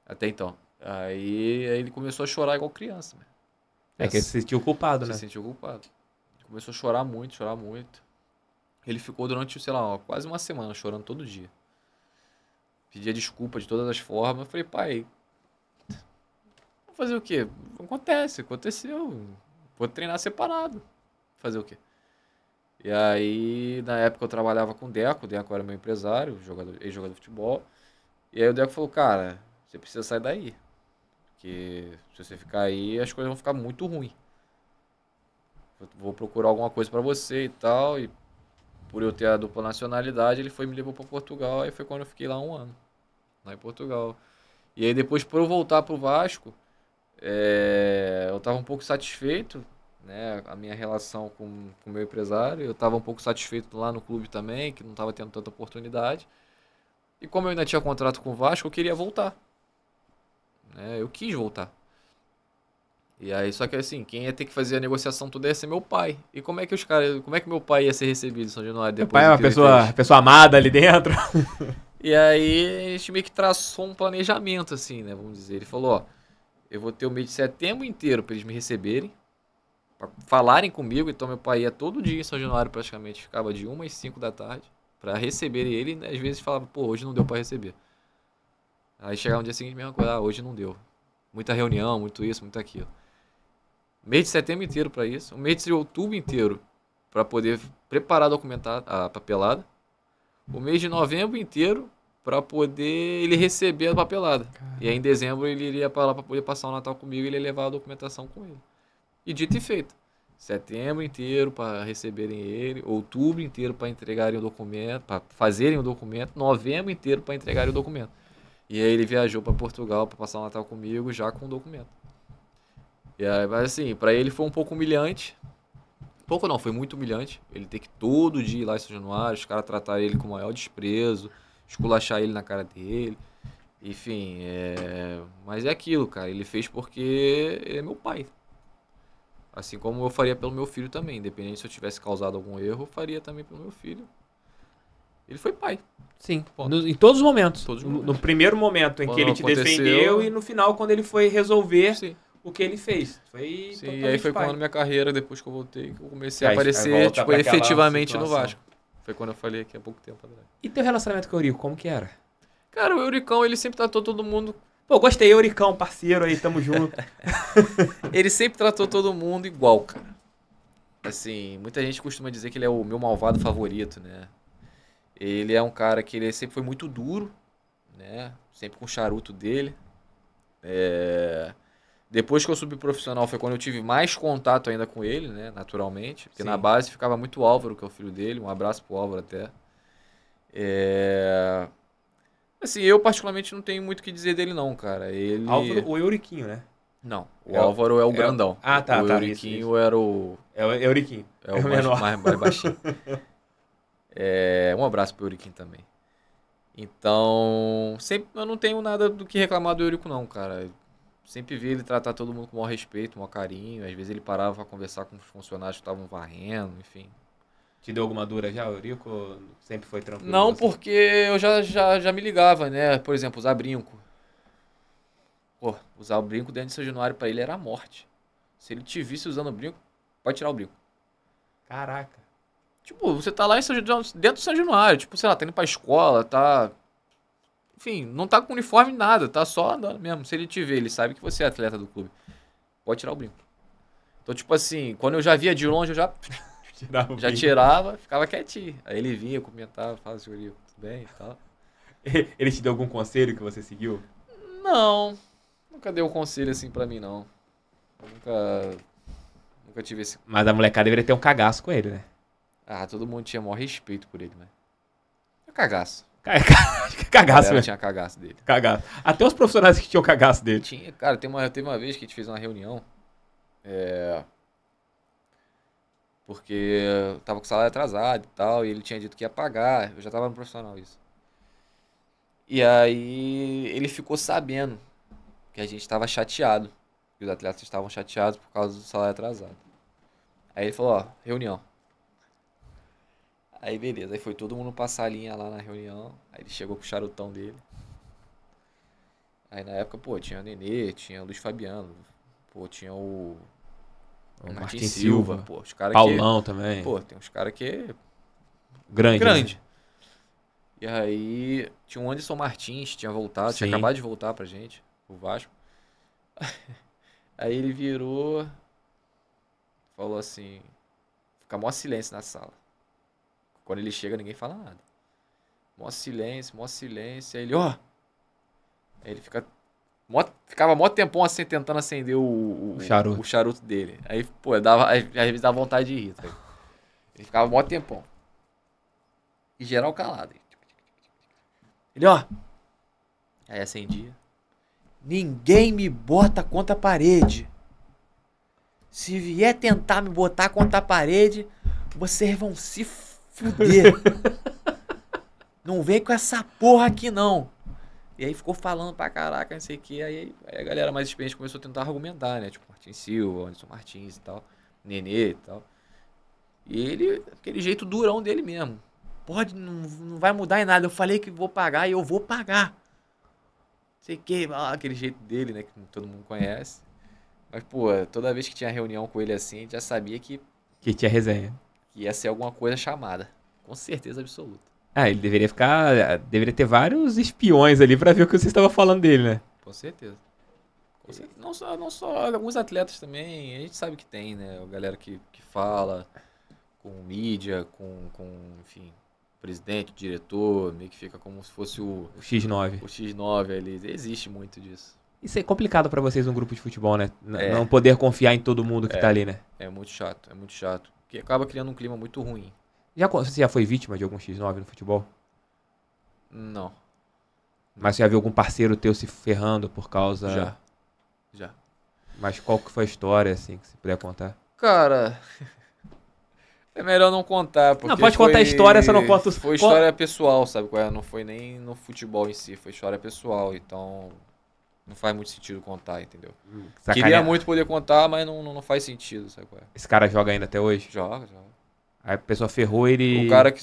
Até então. Aí ele começou a chorar igual criança, né? É que ele se sentiu culpado, né? Se sentiu culpado. Começou a chorar muito. Ele ficou durante, sei lá, quase uma semana chorando todo dia. Pedia desculpa de todas as formas. Eu falei, pai, vou fazer o quê? Aconteceu. Vou treinar separado. Fazer o quê? E aí, na época eu trabalhava com o Deco era meu empresário, ex-jogador de futebol. E aí o Deco falou, cara, você precisa sair daí. Porque se você ficar aí, as coisas vão ficar muito ruins. Vou procurar alguma coisa pra você e tal. E por eu ter a dupla nacionalidade, ele me levou pra Portugal. Aí foi quando eu fiquei lá 1 ano. Lá em Portugal. E aí depois, por eu voltar pro Vasco, eu tava um pouco satisfeito, né? A minha relação com o meu empresário. Eu tava um pouco satisfeito lá no clube também, que não tava tendo tanta oportunidade. E como eu ainda tinha contrato com o Vasco, eu queria voltar. Eu quis voltar. E aí, só que assim, quem ia ter que fazer a negociação toda ia ser meu pai. E como é que meu pai ia ser recebido em São Januário depois? Meu pai é uma pessoa amada ali dentro. E aí, a gente meio que traçou um planejamento, assim, né? Vamos dizer. Ele falou, ó, eu vou ter o mês de setembro inteiro pra eles me receberem, pra falarem comigo. Então, meu pai ia todo dia em São Januário, praticamente, ficava de 1 às 5 da tarde, pra receberem ele. E às vezes falava, pô, hoje não deu pra receber. Aí chegava no dia seguinte, mesma coisa, hoje não deu. Muita reunião, muito isso, muito aquilo. Mês de setembro inteiro para isso. O mês de outubro inteiro para poder preparar a papelada. O mês de novembro inteiro para poder ele receber a papelada. Caramba. E aí em dezembro ele iria para lá para poder passar o Natal comigo e ele ia levar a documentação com ele. E dito e feito. Setembro inteiro para receberem ele. Outubro inteiro para entregarem o documento, para fazerem o documento. Novembro inteiro para entregarem o documento. E aí ele viajou para Portugal para passar o Natal comigo já com o documento. E aí, mas assim, para ele foi um pouco humilhante. Pouco não, foi muito humilhante. Ele ter que todo dia ir lá em São Januário, os caras tratarem ele com o maior desprezo, esculachar ele na cara dele. Enfim, mas é aquilo, cara. Ele fez porque ele é meu pai. Assim como eu faria pelo meu filho também. Independente se eu tivesse causado algum erro, eu faria também pelo meu filho. Ele foi pai. Sim, em todos os momentos. Todos os momentos. No primeiro momento em quando que ele te aconteceu, defendeu e no final quando ele foi resolver... Sim. o que ele fez. Foi Sim, e aí totalmente foi pai. quando minha carreira, depois que eu voltei, que eu comecei a Aí aparecer, volta tipo, pra aquela efetivamente no situação. Vasco. Foi quando eu falei aqui há pouco tempo atrás. E teu relacionamento com o Eurico, como que era? Cara, o Euricão, ele sempre tratou todo mundo. Pô, gostei, Euricão, parceiro aí, tamo junto. Ele sempre tratou todo mundo igual, cara. Assim, muita gente costuma dizer que ele é o meu malvado favorito, né? Ele é um cara que ele sempre foi muito duro, né? Sempre com o charuto dele. Depois que eu subi profissional foi quando eu tive mais contato ainda com ele, né? Naturalmente. Porque Sim. na base ficava muito Álvaro, que é o filho dele. Um abraço pro Álvaro até. Assim, eu particularmente não tenho muito o que dizer dele não, cara. Ele... Álvaro, o Euriquinho, né? Não, o Álvaro é o grandão. Ah, tá, o tá, Euriquinho isso. era o... É o Euriquinho. É o o menor. mais baixinho. Um abraço pro Euriquinho também. Então, sempre eu não tenho nada do que reclamar do Eurico não, cara. Eu sempre vi ele tratar todo mundo com o maior respeito, com o maior carinho. Às vezes ele parava pra conversar com os funcionários que estavam varrendo, enfim. Te deu alguma dura já, o Eurico? Ou sempre foi tranquilo? Não, com você? porque eu já me ligava, né? Por exemplo, usar brinco. Pô, usar o brinco dentro de São Januário pra ele era a morte. Se ele te visse usando o brinco, pode tirar o brinco. Caraca. Tipo, você tá lá em dentro do São Januário, tipo, sei lá, tá indo pra escola, tá... Enfim, não tá com uniforme nada, tá só andando mesmo. Se ele te ver, ele sabe que você é atleta do clube. Pode tirar o brinco. Então, tipo assim, quando eu já via de longe, eu já tirava, ficava quietinho. Aí ele vinha, comentava, falava assim, Eurico, tudo bem e tal. Ele te deu algum conselho que você seguiu? Não, nunca deu um conselho assim pra mim, não. Eu nunca tive esse... Mas a molecada deveria ter um cagaço com ele, né? Ah, todo mundo tinha maior respeito por ele, né? É cagaço. Cagaço Galera mesmo. tinha cagaço dele. Cagaço. Até os profissionais que tinham cagaço dele. Tinha, cara, teve uma vez que a gente fez uma reunião, porque eu tava com o salário atrasado e tal, e ele tinha dito que ia pagar, eu já tava no profissional isso. E aí ele ficou sabendo que a gente tava chateado, que os atletas estavam chateados por causa do salário atrasado. Aí ele falou, ó, reunião. Aí beleza, aí foi todo mundo passar a linha lá na reunião, aí ele chegou com o charutão dele. Aí na época, pô, tinha o Nenê, tinha o Luiz Fabiano, pô, tinha o Martin Silva, pô, os caras Paulão também. Pô, tem uns caras que é Grande. grande. Né? E aí tinha o Anderson Martins, tinha voltado, Sim. tinha acabado de voltar pra gente, o Vasco. Aí ele virou, falou assim, fica mó silêncio na sala. Quando ele chega, ninguém fala nada. Mó silêncio, aí ele, ó. Aí ele ficava mó tempão assim, tentando acender o charuto dele. Aí, pô, às vezes dava vontade de rir. Tá? Ele ficava mó tempão. E geral calado. Ele, ó. Aí acendia. Ninguém me bota contra a parede. Se vier tentar me botar contra a parede, vocês vão se fuder. Não vem com essa porra aqui, não. E aí ficou falando pra caraca, não sei o que. Aí a galera mais experiente começou a tentar argumentar, né? Tipo, Martin Silva, Anderson Martins e tal. Nenê e tal. E ele, aquele jeito durão dele mesmo. Pode, não vai mudar em nada. Eu falei que vou pagar e eu vou pagar. Não sei o que, aquele jeito dele, né? Que todo mundo conhece. Mas, pô, toda vez que tinha reunião com ele assim, a gente já sabia que tinha resenha. Que ia ser alguma coisa chamada. Com certeza absoluta. Ah, ele deveria ter vários espiões ali pra ver o que você estava falando dele, né? Com certeza. Não só alguns atletas também, a gente sabe que tem, né? A galera que fala com mídia, com enfim, presidente, diretor, meio que fica como se fosse o X9. O X9 ali. Existe muito disso. Isso é complicado pra vocês num grupo de futebol, né? Não poder confiar em todo mundo que tá ali, né? É muito chato. Porque acaba criando um clima muito ruim. Você já foi vítima de algum X9 no futebol? Não. Mas você já viu algum parceiro teu se ferrando por causa... Já. Mas qual que foi a história, assim, que você puder contar? Cara... É melhor não contar, porque não, pode contar a história, só não conta os... Foi história pessoal, sabe? Não foi nem no futebol em si, foi história pessoal, então... Não faz muito sentido contar, entendeu? Queria muito poder contar, mas não faz sentido, sabe qual é? Esse cara joga ainda até hoje? Joga. Aí a pessoa ferrou ele... O cara que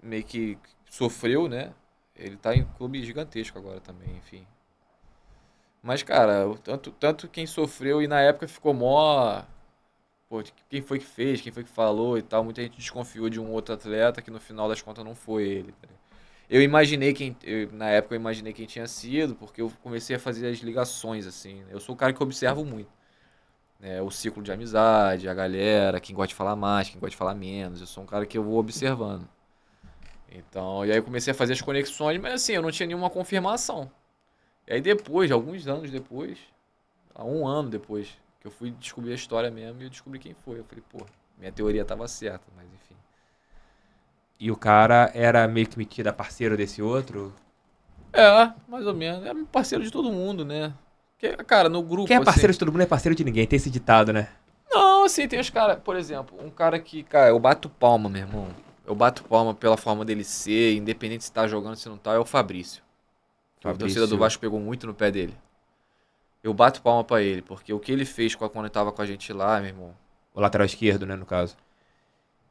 meio que sofreu, né? Ele tá em clube gigantesco agora também, enfim. Mas, cara, tanto quem sofreu e na época ficou mó... Pô, quem foi que fez, quem foi que falou e tal. Muita gente desconfiou de um outro atleta que no final das contas não foi ele. Tá ligado? Na época eu imaginei quem tinha sido, porque eu comecei a fazer as ligações, assim. Eu sou o cara que observo muito, né? O ciclo de amizade, a galera, quem gosta de falar mais, quem gosta de falar menos. Eu sou um cara que eu vou observando. Então, e aí eu comecei a fazer as conexões, mas assim, eu não tinha nenhuma confirmação. E aí depois, alguns anos depois, há um ano depois, que eu fui descobrir a história mesmo e eu descobri quem foi. Eu falei, pô, minha teoria tava certa, mas enfim. E o cara era meio que metido a parceiro desse outro? É, mais ou menos. É parceiro de todo mundo, né? Porque, cara, no grupo, Quem é parceiro assim... de todo mundo é parceiro de ninguém, tem esse ditado, né? Não, assim, tem os caras... Por exemplo, um cara que, cara, eu bato palma, meu irmão. Eu bato palma pela forma dele ser, independente se tá jogando, se não tá, é o Fabrício. A torcida do Vasco pegou muito no pé dele. Eu bato palma pra ele, porque o que ele fez quando ele tava com a gente lá, meu irmão... O lateral esquerdo, né, no caso.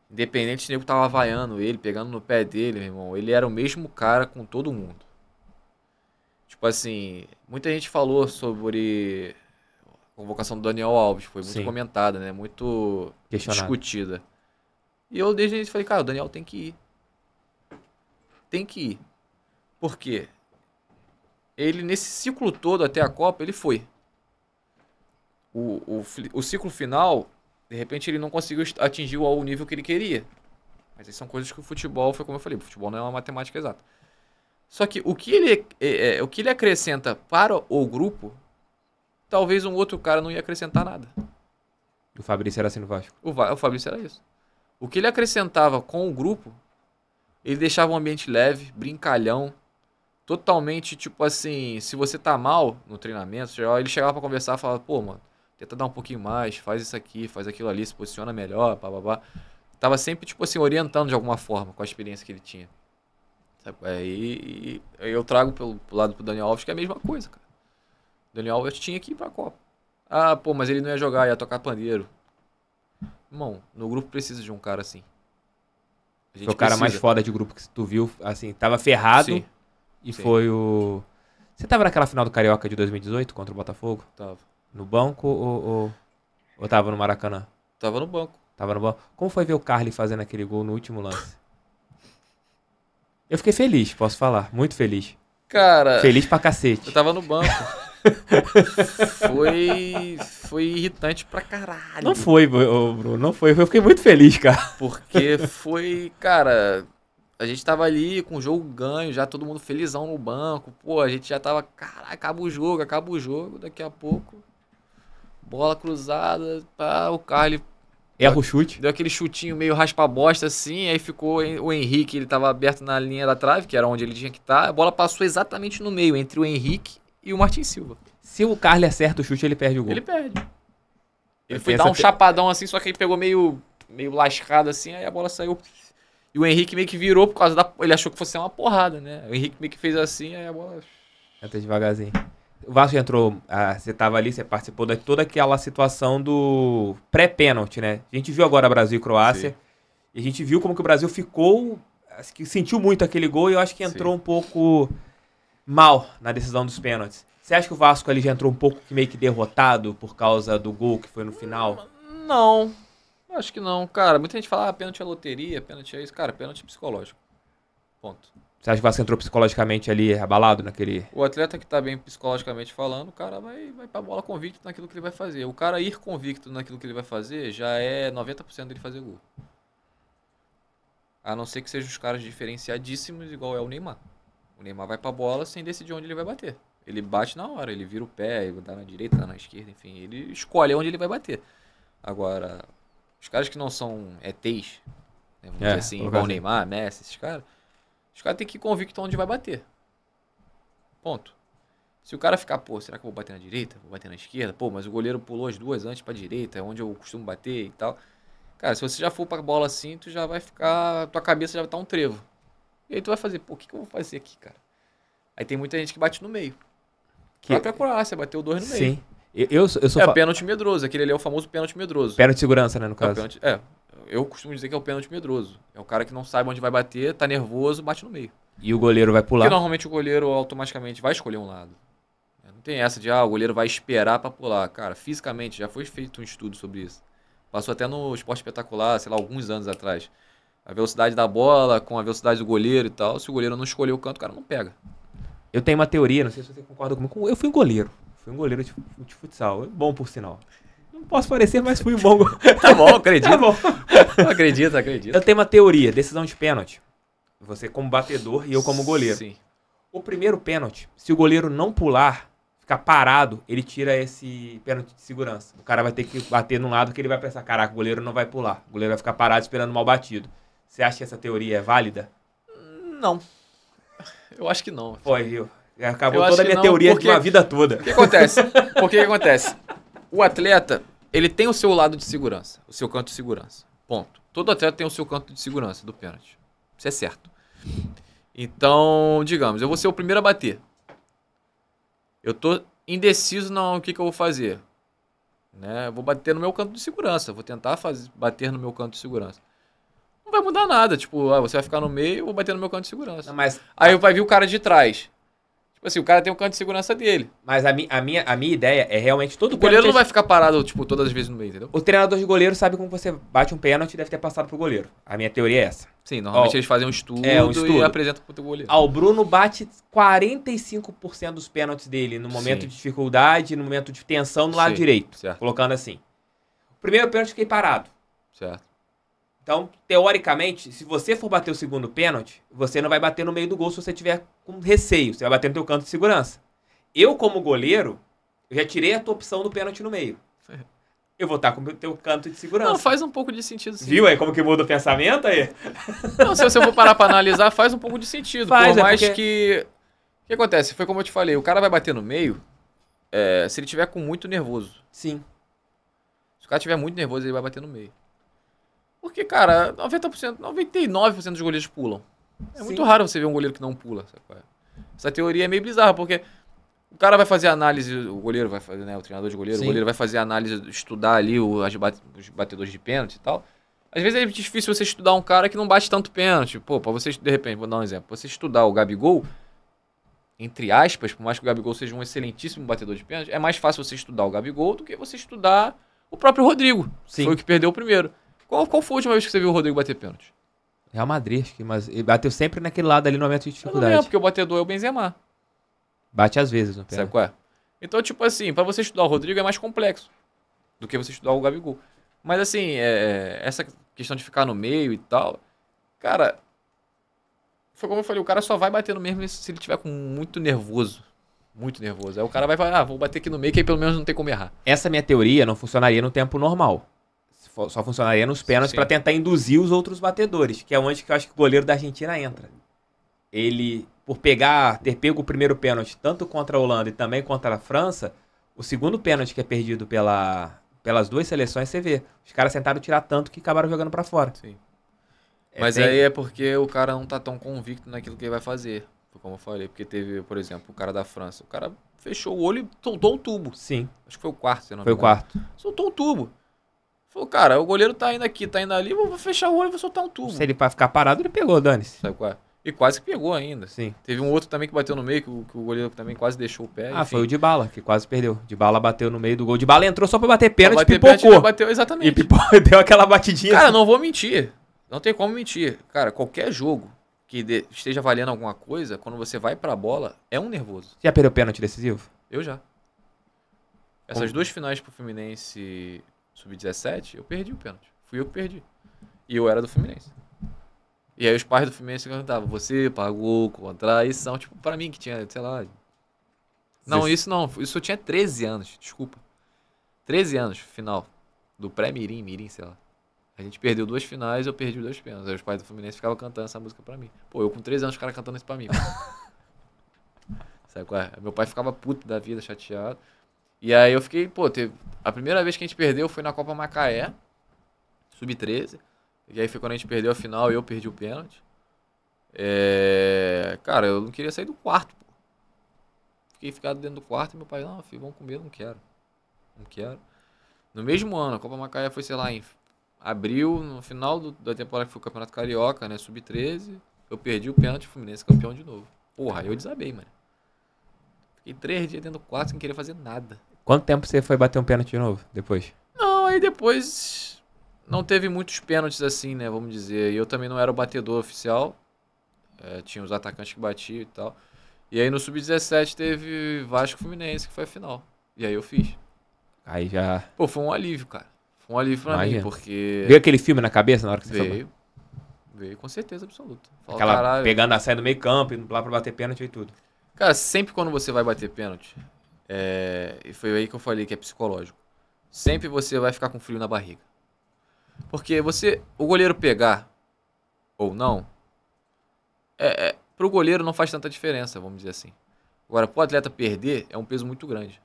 Independente se o nego tava vaiando ele, pegando no pé dele, meu irmão, ele era o mesmo cara com todo mundo. Tipo assim, muita gente falou sobre a convocação do Daniel Alves, foi muito Sim. comentada, né? Muito Questionado. discutida. E eu desde o início falei, cara, o Daniel tem que ir. Tem que ir. Por quê? Ele, nesse ciclo todo até a Copa, ele foi. O ciclo final, de repente, ele não conseguiu atingir o nível que ele queria. Mas aí são coisas que o futebol, foi como eu falei, o futebol não é uma matemática exata. Só que o que ele acrescenta para o grupo, talvez um outro cara não ia acrescentar nada. O Fabrício era assim no Vasco. O Fabrício era isso. O que ele acrescentava com o grupo, ele deixava um ambiente leve, brincalhão, totalmente, tipo assim, se você tá mal no treinamento, ele chegava pra conversar e falava, pô, mano, tenta dar um pouquinho mais, faz isso aqui, faz aquilo ali, se posiciona melhor, bababá. Tava sempre, tipo assim, orientando de alguma forma com a experiência que ele tinha. Aí eu trago pro lado pro Daniel Alves que é a mesma coisa, cara. O Daniel Alves tinha que ir pra Copa. Ah, pô, mas ele não ia jogar, ia tocar pandeiro. Irmão, no grupo precisa de um cara assim. Foi o cara mais foda de grupo que tu viu, assim, tava ferrado. Sim. E Sim. foi o... Você tava naquela final do Carioca de 2018 contra o Botafogo? Tava. No banco ou tava no Maracanã? Tava no banco. Tava no banco. Como foi ver o Carly fazendo aquele gol no último lance? Eu fiquei feliz, posso falar. Muito feliz. Cara... Feliz pra cacete. Eu tava no banco. Foi irritante pra caralho. Não foi, Bruno. Não foi. Eu fiquei muito feliz, cara. Porque foi, cara... A gente tava ali com o jogo ganho, já todo mundo felizão no banco. Pô, a gente já tava, caralho, acaba o jogo. Daqui a pouco, bola cruzada, pá, o Carly Erra o chute. deu aquele chutinho meio raspa-bosta assim, aí ficou o Henrique, ele tava aberto na linha da trave, que era onde ele tinha que estar. A bola passou exatamente no meio, entre o Henrique e o Martin Silva. Se o Carly acerta o chute, ele perde o gol. Ele perde. Ele Eu foi penso dar um até- chapadão assim, só que ele pegou meio lascado assim, aí a bola saiu. E o Henrique meio que virou por causa da... Ele achou que fosse uma porrada, né? O Henrique meio que fez assim, aí a bola... Entra devagarzinho. O Vasco entrou, você tava ali, você participou de toda aquela situação do pré-pênalti, né? A gente viu agora Brasil e Croácia, Sim. e a gente viu como que o Brasil ficou, acho que sentiu muito aquele gol e eu acho que entrou Sim. um pouco mal na decisão dos pênaltis. Você acha que o Vasco ali já entrou um pouco meio que derrotado por causa do gol que foi no final? Não, acho que não. Cara, muita gente fala, pênalti é loteria, pênalti é isso. Cara, pênalti é psicológico. Ponto. Você acha que o Vasco entrou psicologicamente ali abalado naquele... O atleta que tá bem psicologicamente falando, o cara vai pra bola convicto naquilo que ele vai fazer. O cara ir convicto naquilo que ele vai fazer já é 90% dele fazer gol. A não ser que sejam os caras diferenciadíssimos, igual é o Neymar. O Neymar vai pra bola sem decidir onde ele vai bater. Ele bate na hora, ele vira o pé, ele dá na direita, dá na esquerda, enfim. Ele escolhe onde ele vai bater. Agora, os caras que não são ETs, né, vamos dizer assim, igual o Neymar, Messi, esses caras têm que ir convicto onde vai bater. Ponto. Se o cara ficar, pô, será que eu vou bater na direita? Vou bater na esquerda? Pô, mas o goleiro pulou as duas antes pra direita, é onde eu costumo bater e tal. Cara, se você já for pra bola assim, tu já vai ficar... Tua cabeça já vai estar um trevo. E aí tu vai fazer, pô, o que eu vou fazer aqui, cara? Aí tem muita gente que bate no meio. A própria Croácia bateu 2 no meio. Sim. Eu sou Pênalti medroso. Aquele ali é o famoso pênalti medroso. Pênalti de segurança, né, no caso. Eu costumo dizer que é o pênalti medroso. É o cara que não sabe onde vai bater, tá nervoso, bate no meio. E o goleiro vai pular. Porque normalmente o goleiro automaticamente vai escolher um lado. Não tem essa de, o goleiro vai esperar pra pular. Cara, fisicamente, já foi feito um estudo sobre isso. Passou até no Esporte Espetacular, sei lá, alguns anos atrás. A velocidade da bola com a velocidade do goleiro e tal. Se o goleiro não escolher o canto, o cara não pega. Eu tenho uma teoria, não sei se você concorda comigo. Eu fui um goleiro. Fui um goleiro de futsal. Bom, por sinal. Não posso parecer, mas fui um bom goleiro. Tá bom, acredito. Tá bom. Acredito. Eu tenho uma teoria, decisão de pênalti. Você como batedor e eu como goleiro. Sim. O primeiro pênalti, se o goleiro não pular, ficar parado, ele tira esse pênalti de segurança. O cara vai ter que bater num lado que ele vai pensar, caraca, o goleiro não vai pular. O goleiro vai ficar parado esperando mal batido. Você acha que essa teoria é válida? Não. Eu acho que não. Foi, viu? Acabou toda a minha teoria de uma vida toda. O que acontece? Porque o que acontece? O atleta, ele tem o seu lado de segurança, o seu canto de segurança. Ponto. Todo atleta tem o seu canto de segurança do pênalti. Isso é certo. Então, digamos, eu vou ser o primeiro a bater. Eu tô indeciso no que eu vou fazer. Né? Eu vou bater no meu canto de segurança. Vou tentar bater no meu canto de segurança. Não vai mudar nada. Tipo, você vai ficar no meio, eu vou bater no meu canto de segurança. Não, mas aí vai vir o cara de trás. Tipo assim, o cara tem o canto de segurança dele. Mas a minha ideia é realmente todo o goleiro não vai ficar parado, tipo, todas as vezes no meio, entendeu? O treinador de goleiro sabe como você bate um pênalti e deve ter passado pro goleiro. A minha teoria é essa. Sim, normalmente eles fazem um estudo e apresentam pro teu goleiro. O Bruno bate 45% dos pênaltis dele no momento de dificuldade, no momento de tensão no lado direito. Certo. Colocando assim. O primeiro pênalti fiquei parado. Certo. Então, teoricamente, se você for bater o segundo pênalti, você não vai bater no meio do gol se você tiver com receio. Você vai bater no teu canto de segurança. Eu, como goleiro, eu já tirei a tua opção do pênalti no meio. Eu vou estar com o teu canto de segurança. Não, faz um pouco de sentido, sim. Viu aí como que muda o pensamento aí? Não, se você for parar pra analisar, faz um pouco de sentido. Faz, por mais que... O que acontece? Foi como eu te falei, o cara vai bater no meio se ele tiver com muito nervoso. Sim. Se o cara tiver muito nervoso, ele vai bater no meio. Porque, cara, 90%, 99% dos goleiros pulam. É muito raro você ver um goleiro que não pula. Sabe? Essa teoria é meio bizarra, porque o cara vai fazer análise, o goleiro vai fazer, né? O treinador de goleiro, o goleiro vai fazer análise, estudar ali os batedores de pênalti e tal. Às vezes é difícil você estudar um cara que não bate tanto pênalti. Pô, pra você, de repente, vou dar um exemplo. Você estudar o Gabigol, entre aspas, por mais que o Gabigol seja um excelentíssimo batedor de pênalti, é mais fácil você estudar o Gabigol do que você estudar o próprio Rodrigo. Sim. Foi o que perdeu o primeiro. Qual foi a última vez que você viu o Rodrigo bater pênalti? Real Madrid, acho que, mas ele bateu sempre naquele lado ali no momento de dificuldade. Não é, porque o batedor é o Benzema. Bate às vezes no pênalti. Sabe qual é? Então, tipo assim, pra você estudar o Rodrigo é mais complexo do que você estudar o Gabigol. Mas assim, essa questão de ficar no meio e tal, cara, foi como eu falei, o cara só vai bater no mesmo se ele tiver com muito nervoso. Muito nervoso. Aí o cara vai falar, vou bater aqui no meio que aí pelo menos não tem como errar. Essa minha teoria não funcionaria no tempo normal. Só funcionaria nos pênaltis para tentar induzir os outros batedores, que é onde que eu acho que o goleiro da Argentina entra. Ele, por ter pego o primeiro pênalti, tanto contra a Holanda e também contra a França, o segundo pênalti que é perdido pelas duas seleções, você vê. Os caras tentaram tirar tanto que acabaram jogando para fora. Sim. Mas aí é porque o cara não tá tão convicto naquilo que ele vai fazer. Como eu falei, porque teve, por exemplo, o cara da França. O cara fechou o olho e soltou um tubo. Sim. Acho que foi o quarto, se não me engano. Foi o quarto. Soltou um tubo. Falou, cara, o goleiro tá indo aqui, tá indo ali, vou fechar o olho e vou soltar um tubo. Se ele vai ficar parado, ele pegou, dane-se. Sabe qual é? E quase que pegou ainda. Sim. Teve um outro também que bateu no meio, que o goleiro também quase deixou o pé. Ah, enfim. Foi o Dybala, que quase perdeu. Dybala bateu no meio do gol. Dybala entrou só pra bater pênalti e pipocou. Pênalti, bateu, exatamente. E deu aquela batidinha. Cara, assim. Não vou mentir. Não tem como mentir. Cara, qualquer jogo que esteja valendo alguma coisa, quando você vai pra bola, é um nervoso. Já perdeu pênalti decisivo? Eu já. Essas duas finais pro Fluminense Sub-17, eu perdi o pênalti. Fui eu que perdi. E eu era do Fluminense. E aí os pais do Fluminense cantavam, você pagou contraição. Tipo, pra mim que tinha, sei lá... Não, isso não. Isso eu tinha 13 anos, desculpa. 13 anos, final. Do pré-mirim, sei lá. A gente perdeu 2 finais, eu perdi 2 pênaltis. Aí os pais do Fluminense ficavam cantando essa música pra mim. Pô, eu com 13 anos, os caras cantando isso pra mim. Sabe qual é? Meu pai ficava puto da vida, chateado. E aí eu fiquei, a primeira vez que a gente perdeu foi na Copa Macaé, Sub-13. E aí foi quando a gente perdeu a final e eu perdi o pênalti. Cara, eu não queria sair do quarto, pô. Fiquei ficado dentro do quarto e meu pai, não, filho, vamos comer, não quero. Não quero. No mesmo ano, a Copa Macaé foi, sei lá, em abril, no final da temporada que foi o Campeonato Carioca, né, Sub-13. Eu perdi o pênalti, o Fluminense campeão de novo. Porra, aí eu desabei, mano. Fiquei 3 dias dentro do quarto sem querer fazer nada. Quanto tempo você foi bater um pênalti de novo, depois? Não, aí depois não teve muitos pênaltis assim, né, vamos dizer. E eu também não era o batedor oficial. Tinha os atacantes que batiam e tal. E aí no Sub-17 teve Vasco e Fluminense, que foi a final. E aí eu fiz. Aí já... Pô, foi um alívio, cara. Foi um alívio pra mim, Imagina. porque... Veio aquele filme na cabeça na hora que você falou? Veio com certeza absoluta. Fala, Aquela caralho. pegando a saia do meio campo, indo lá pra bater pênalti e tudo. Cara, sempre quando você vai bater pênalti, e foi aí que eu falei que é psicológico, sempre você vai ficar com frio na barriga. Porque o goleiro pegar ou não, pro goleiro não faz tanta diferença, vamos dizer assim. Agora, pro atleta perder, é um peso muito grande.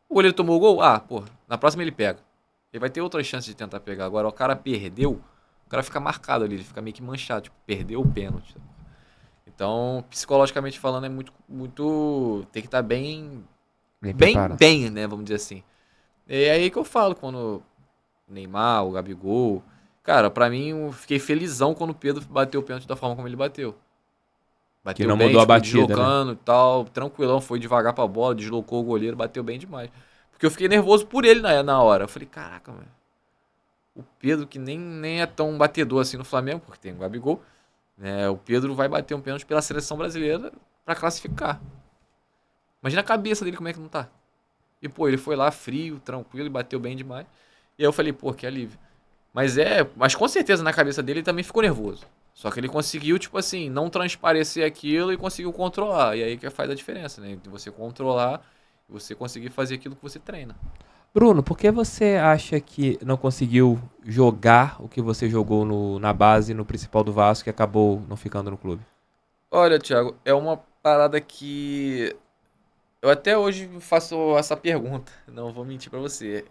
O goleiro tomou o gol, pô, na próxima ele pega. Ele vai ter outras chances de tentar pegar. Agora, o cara perdeu, o cara fica marcado ali, ele fica meio que manchado, tipo, perdeu o pênalti. Então, psicologicamente falando, é muito tem que estar bem, né, vamos dizer assim. E é aí que eu falo, quando o Neymar, o Gabigol... Cara, pra mim, eu fiquei felizão quando o Pedro bateu o pênalti da forma como ele bateu. Bateu Que não bem, mudou a tipo, batida, deslocando e tal, tranquilão, foi devagar pra bola, deslocou o goleiro, bateu bem demais. Porque eu fiquei nervoso por ele na hora. Eu falei, caraca, mano. O Pedro, que nem é tão batedor assim no Flamengo, porque tem o Gabigol, né? O Pedro vai bater um pênalti pela seleção brasileira pra classificar. Imagina a cabeça dele como é que não tá. E, pô, ele foi lá frio, tranquilo, e bateu bem demais. E aí eu falei, pô, que alívio. Mas com certeza na cabeça dele ele também ficou nervoso. Só que ele conseguiu, tipo assim, não transparecer aquilo e conseguiu controlar. E aí que faz a diferença, né? De você controlar e você conseguir fazer aquilo que você treina. Bruno, por que você acha que não conseguiu jogar o que você jogou na base, no principal do Vasco, e acabou não ficando no clube? Olha, Thiago, é uma parada que eu até hoje faço essa pergunta. Não vou mentir pra você.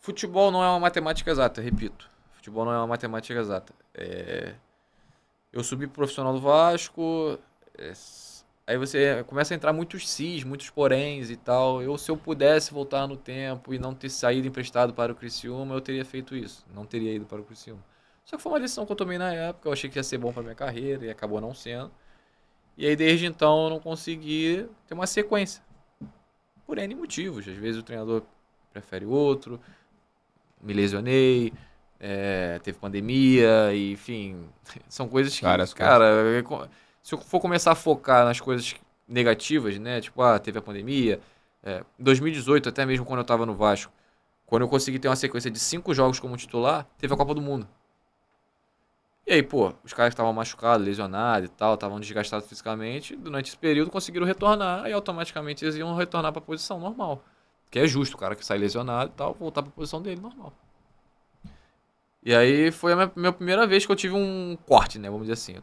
Futebol não é uma matemática exata, repito. Futebol não é uma matemática exata. Eu subi pro profissional do Vasco. Aí você começa a entrar muitos sis, muitos poréns e tal. Se eu pudesse voltar no tempo e não ter saído emprestado para o Criciúma, eu teria feito isso. Não teria ido para o Criciúma. Só que foi uma decisão que eu tomei na época. Eu achei que ia ser bom para minha carreira e acabou não sendo. E aí desde então eu não consegui ter uma sequência. Por N motivos. Às vezes o treinador prefere outro. Me lesionei. Teve pandemia. E, enfim, são coisas que... Cara, se eu for começar a focar nas coisas negativas, né? Tipo, teve a pandemia. Em 2018, até mesmo quando eu tava no Vasco, quando eu consegui ter uma sequência de 5 jogos como titular, teve a Copa do Mundo. E aí, pô, os caras estavam machucados, lesionados e tal, estavam desgastados fisicamente. Durante esse período conseguiram retornar e automaticamente eles iam retornar pra posição normal. Que é justo, o cara que sai lesionado e tal, voltar pra posição dele normal. E aí foi a minha primeira vez que eu tive um corte, né? Vamos dizer assim.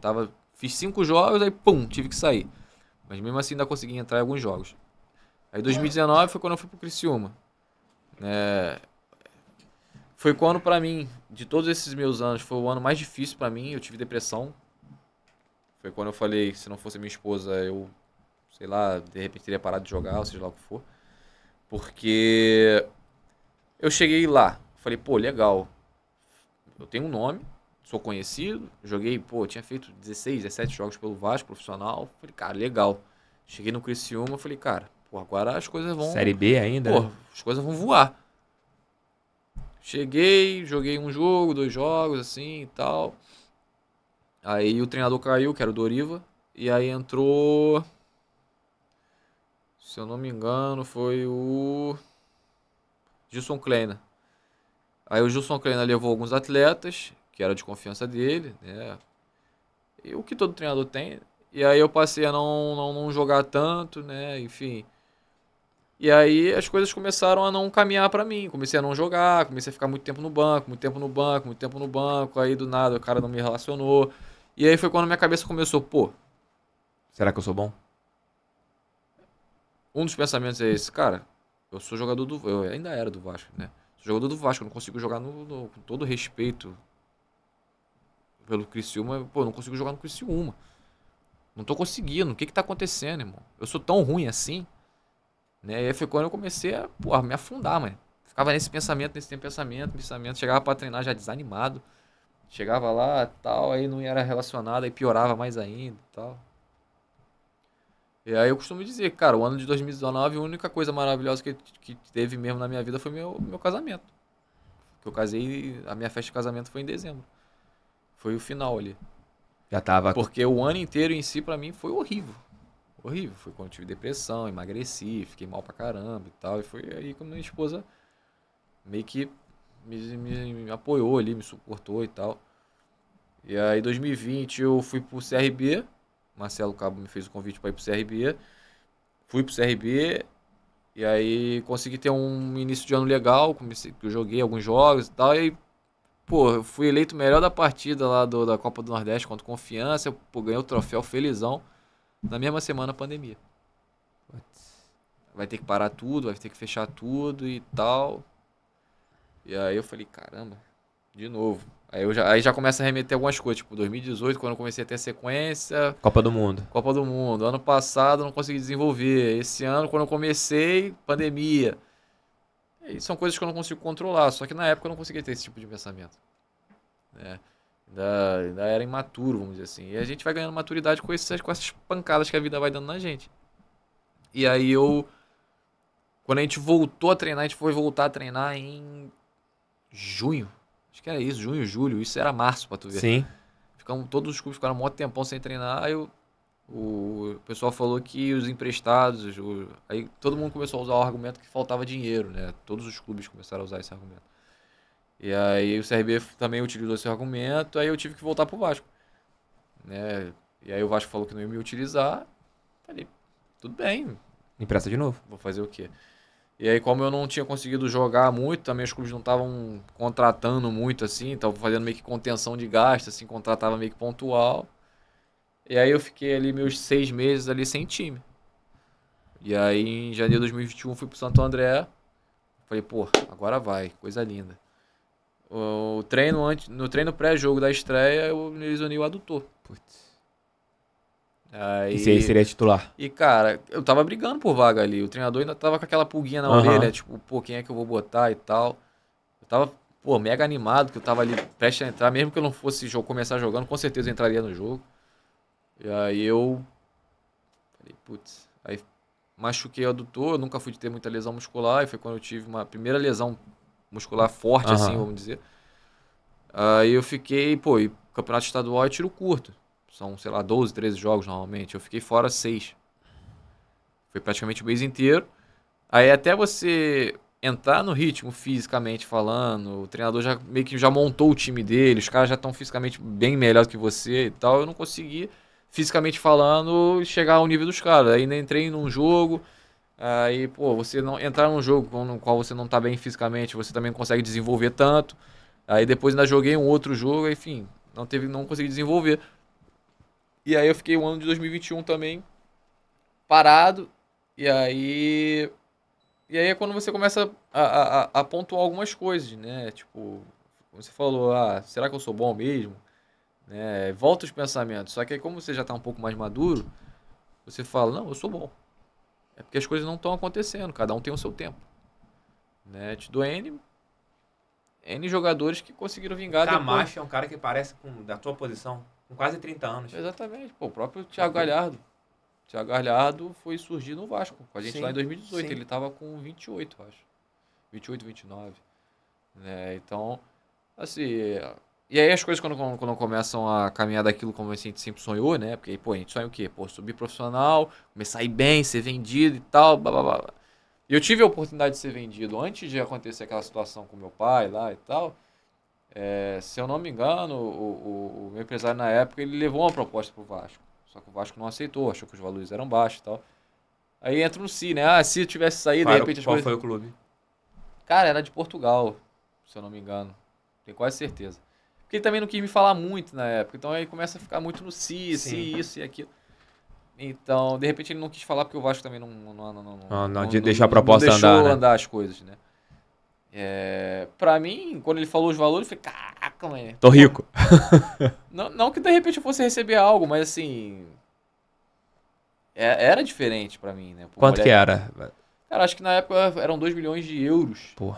Fiz 5 jogos, aí pum, tive que sair. Mas mesmo assim ainda consegui entrar em alguns jogos. Aí 2019 foi quando eu fui pro Criciúma. Foi quando pra mim, de todos esses meus anos, foi o ano mais difícil pra mim. Eu tive depressão. Foi quando eu falei que se não fosse minha esposa, eu, sei lá, de repente teria parado de jogar, ou seja lá o que for. Porque eu cheguei lá, falei, pô, legal. Eu tenho um nome, sou conhecido, joguei, pô, tinha feito 16, 17 jogos pelo Vasco, profissional. Falei, cara, legal. Cheguei no Criciúma, falei, cara, pô, agora as coisas vão... Série B ainda? Pô, as coisas vão voar. Cheguei, joguei um jogo, 2 jogos, assim, e tal. Aí o treinador caiu, que era o Doriva. E aí entrou... Se eu não me engano, foi o... Gilson Kleina. Aí o Gilson Kleina levou alguns atletas, que era de confiança dele, né? E o que todo treinador tem. E aí eu passei a não jogar tanto, né? Enfim. E aí as coisas começaram a não caminhar pra mim. Comecei a não jogar, comecei a ficar muito tempo no banco, muito tempo no banco, muito tempo no banco. Aí do nada o cara não me relacionou. E aí foi quando minha cabeça começou, pô... Será que eu sou bom? Um dos pensamentos é esse, cara, eu sou jogador do... Eu ainda era do Vasco, né? Sou jogador do Vasco, eu não consigo jogar com todo respeito pelo Criciúma. Pô, eu não consigo jogar no Criciúma. Não tô conseguindo, o que tá acontecendo, irmão? Eu sou tão ruim assim, né? E aí foi quando eu comecei a, pô, me afundar, mano. Ficava nesse pensamento, chegava pra treinar já desanimado. Chegava lá, tal, aí não era relacionado, aí piorava mais ainda e tal. E aí eu costumo dizer, cara, o ano de 2019, a única coisa maravilhosa que teve mesmo na minha vida foi meu casamento. Que eu casei, a minha festa de casamento foi em dezembro. Foi o final ali. Já tava... Porque o ano inteiro em si, pra mim, foi horrível. Horrível. Foi quando eu tive depressão, emagreci, fiquei mal pra caramba e tal. E foi aí que a minha esposa meio que me apoiou ali, me suportou e tal. E aí, em 2020, eu fui pro CRB. Marcelo Cabo me fez o convite pra ir pro CRB. Fui pro CRB. E aí, consegui ter um início de ano legal. Eu joguei alguns jogos e tal. E aí, pô, eu fui eleito o melhor da partida lá da Copa do Nordeste contra Confiança. Pô, ganhei o troféu felizão. Na mesma semana, pandemia. Vai ter que parar tudo, vai ter que fechar tudo e tal. E aí eu falei, caramba, de novo. Aí já começa a remeter algumas coisas, tipo 2018, quando eu comecei a ter sequência. Copa do Mundo. Copa do Mundo. Ano passado eu não consegui desenvolver. Esse ano, quando eu comecei, pandemia. E são coisas que eu não consigo controlar. Só que na época eu não conseguia ter esse tipo de pensamento. Né? Ainda era imaturo, vamos dizer assim. E a gente vai ganhando maturidade com essas pancadas que a vida vai dando na gente. E aí quando a gente voltou a treinar, a gente foi voltar a treinar em junho. Acho que era isso, junho, julho. Isso era março, pra tu ver. Sim. Todos os clubes ficaram um monte de tempão sem treinar. Aí o pessoal falou que os emprestados... Aí todo mundo começou a usar o argumento que faltava dinheiro, né? Todos os clubes começaram a usar esse argumento. E aí o CRB também utilizou esse argumento. Aí eu tive que voltar pro Vasco. Né? E aí o Vasco falou que não ia me utilizar. Falei, tudo bem. Empresta de novo. Vou fazer o quê? E aí, como eu não tinha conseguido jogar muito, também os clubes não estavam contratando muito, assim, estavam fazendo meio que contenção de gasto, assim, contratava meio que pontual. E aí eu fiquei ali meus 6 meses ali sem time. E aí, em janeiro de 2021, fui pro Santo André. Falei, pô, agora vai, coisa linda. No treino pré-jogo da estreia, eu me lesionei o adutor. Putz. Aí... E se aí seria titular? E, cara, eu tava brigando por vaga ali. O treinador ainda tava com aquela pulguinha na orelha, tipo, pô, quem é que eu vou botar e tal. Eu tava, pô, mega animado, que eu tava ali prestes a entrar. Mesmo que eu não fosse começar jogando, com certeza eu entraria no jogo. E aí eu falei, putz. Aí machuquei o adutor, eu nunca fui de ter muita lesão muscular. E foi quando eu tive uma primeira lesão muscular forte, assim, vamos dizer. Aí eu fiquei, pô, e campeonato estadual é tiro curto. São, sei lá, 12, 13 jogos normalmente. Eu fiquei fora 6. Foi praticamente o mês inteiro. Aí até você entrar no ritmo fisicamente falando, o treinador já meio que já montou o time dele, os caras já estão fisicamente bem melhor que você e tal. Eu não consegui, fisicamente falando, chegar ao nível dos caras. Aí ainda entrei num jogo. Aí, pô, você não entrar num jogo no qual você não tá bem fisicamente, você também não consegue desenvolver tanto. Aí depois ainda joguei um outro jogo, enfim, não consegui desenvolver. E aí eu fiquei o ano de 2021 também parado. E aí é quando você começa a pontuar algumas coisas, né? Tipo, como você falou, será que eu sou bom mesmo? Né? Volta os pensamentos. Só que aí como você já tá um pouco mais maduro, você fala, não, eu sou bom. É porque as coisas não estão acontecendo, cada um tem o seu tempo. Né? Te dou N jogadores que conseguiram vingar Camacho é um cara que parece da tua posição, com quase 30 anos. Exatamente. Pô, o próprio Thiago Galhardo. Thiago Galhardo foi surgir no Vasco com a gente lá em 2018. Sim. Ele tava com 28, acho. 28, 29. Né? Então, assim... E aí as coisas quando começam a caminhar daquilo como a gente sempre sonhou, né? Porque, pô, a gente sonha o quê? Pô, subir profissional, começar a ir bem, ser vendido e tal, blá, blá, blá. E eu tive a oportunidade de ser vendido antes de acontecer aquela situação com meu pai lá e tal. Se eu não me engano, o meu empresário na época, ele levou uma proposta pro Vasco. Só que o Vasco não aceitou, achou que os valores eram baixos e tal. Aí entra no Si, né? Se eu tivesse saído, de repente... Qual foi o clube? Cara, era de Portugal, se eu não me engano. Tenho quase certeza. Porque ele também não quis me falar muito na época. Então aí começa a ficar muito no Si, isso e aquilo. Então, de repente ele não quis falar porque o Vasco também não deixou a proposta andar, né? Não deixou andar as coisas, né? Pra mim, quando ele falou os valores, eu falei, caraca, mano. Tô rico. Não que de repente eu fosse receber algo, mas assim... Era diferente pra mim, né? Quanto que era? Cara, acho que na época eram 2 milhões de euros. Pô.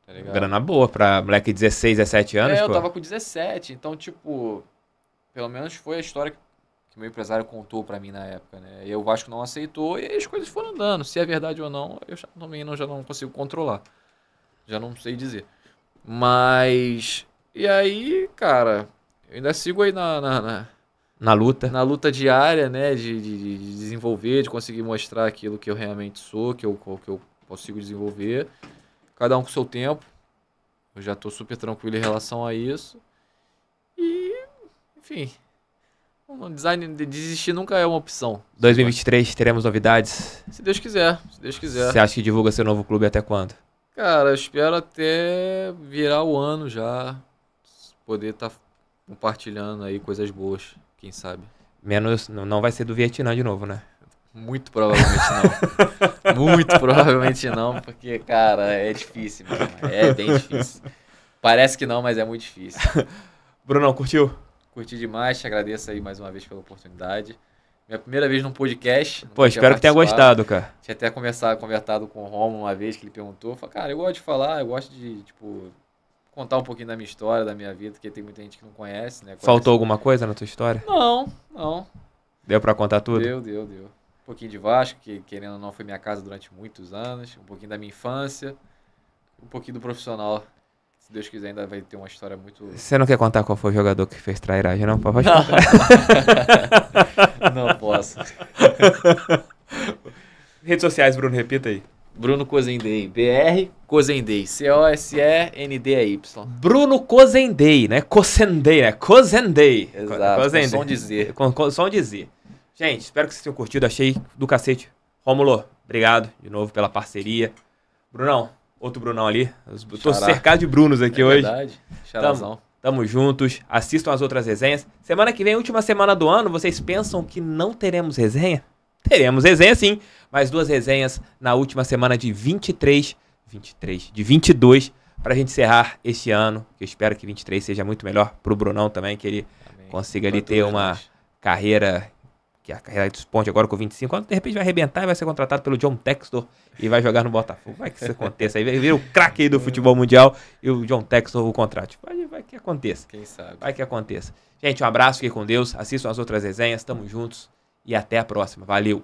Tá ligado? Grana boa pra moleque de 16, 17 anos, eu tava com 17, então, tipo... Pelo menos foi a história que que meu empresário contou pra mim na época, né? E o Vasco não aceitou e aí as coisas foram andando. Se é verdade ou não, eu já não consigo controlar. Já não sei dizer. Mas... E aí, cara, eu ainda sigo aí Na luta. na luta diária, né? De desenvolver, de conseguir mostrar aquilo que eu realmente sou, que eu consigo desenvolver. Cada um com o seu tempo. Eu já tô super tranquilo em relação a isso. E, enfim... Desistir nunca é uma opção. 2023 teremos novidades. Se Deus quiser, se Deus quiser. Você acha que divulga seu novo clube até quando? Cara, eu espero até virar o ano já. Poder estar compartilhando aí coisas boas, quem sabe. Menos, não vai ser do Vietnã de novo, né? Muito provavelmente não. Muito provavelmente não, porque, cara, é difícil, mano. É bem difícil. Parece que não, mas é muito difícil. Brunão, curtiu? Curti demais, te agradeço aí mais uma vez pela oportunidade. Minha primeira vez num podcast. Pô, espero que tenha gostado, cara. Tinha até conversado com o Romo uma vez que ele perguntou. Falei, cara, eu gosto de falar, eu gosto de, tipo, contar um pouquinho da minha história, da minha vida, porque tem muita gente que não conhece, né? Faltou alguma coisa na tua história? Não. Deu pra contar tudo? Deu. Um pouquinho de Vasco, que querendo ou não foi minha casa durante muitos anos. Um pouquinho da minha infância. Um pouquinho do profissional. Se Deus quiser, ainda vai ter uma história muito... Você não quer contar qual foi o jogador que fez trairagem, não? Pode Não. contar. Não posso. Redes sociais, Bruno, repita aí. Bruno Cozendei. BR Cozendei. Cosendey. Bruno Cozendei, né? Cozendei, né? Cozendei. Exato, Cozendei. com som de Z. Com som de Z. Gente, espero que vocês tenham curtido. Achei do cacete. Rômulo, obrigado de novo pela parceria. Brunão, outro Brunão ali. Tô Xará. cercado de Brunos aqui hoje. Verdade. Charazão. Tamo juntos. Assistam as outras resenhas. Semana que vem, última semana do ano. Vocês pensam que não teremos resenha? Teremos resenha sim. Mais 2 resenhas na última semana de 22, pra gente encerrar este ano. Que eu espero que 23 seja muito melhor pro Brunão também, que ele Amém. consiga ali Pra ter todos uma nós. carreira, que a carreira desponte agora com 25 anos, de repente vai arrebentar e vai ser contratado pelo John Textor e vai jogar no Botafogo. Vai que isso aconteça. Aí vira o craque aí do futebol mundial e o John Textor o contrate. Vai que aconteça. Quem sabe. Vai que aconteça. Gente, um abraço, fiquem com Deus. Assistam as outras resenhas. Tamo juntos e até a próxima. Valeu!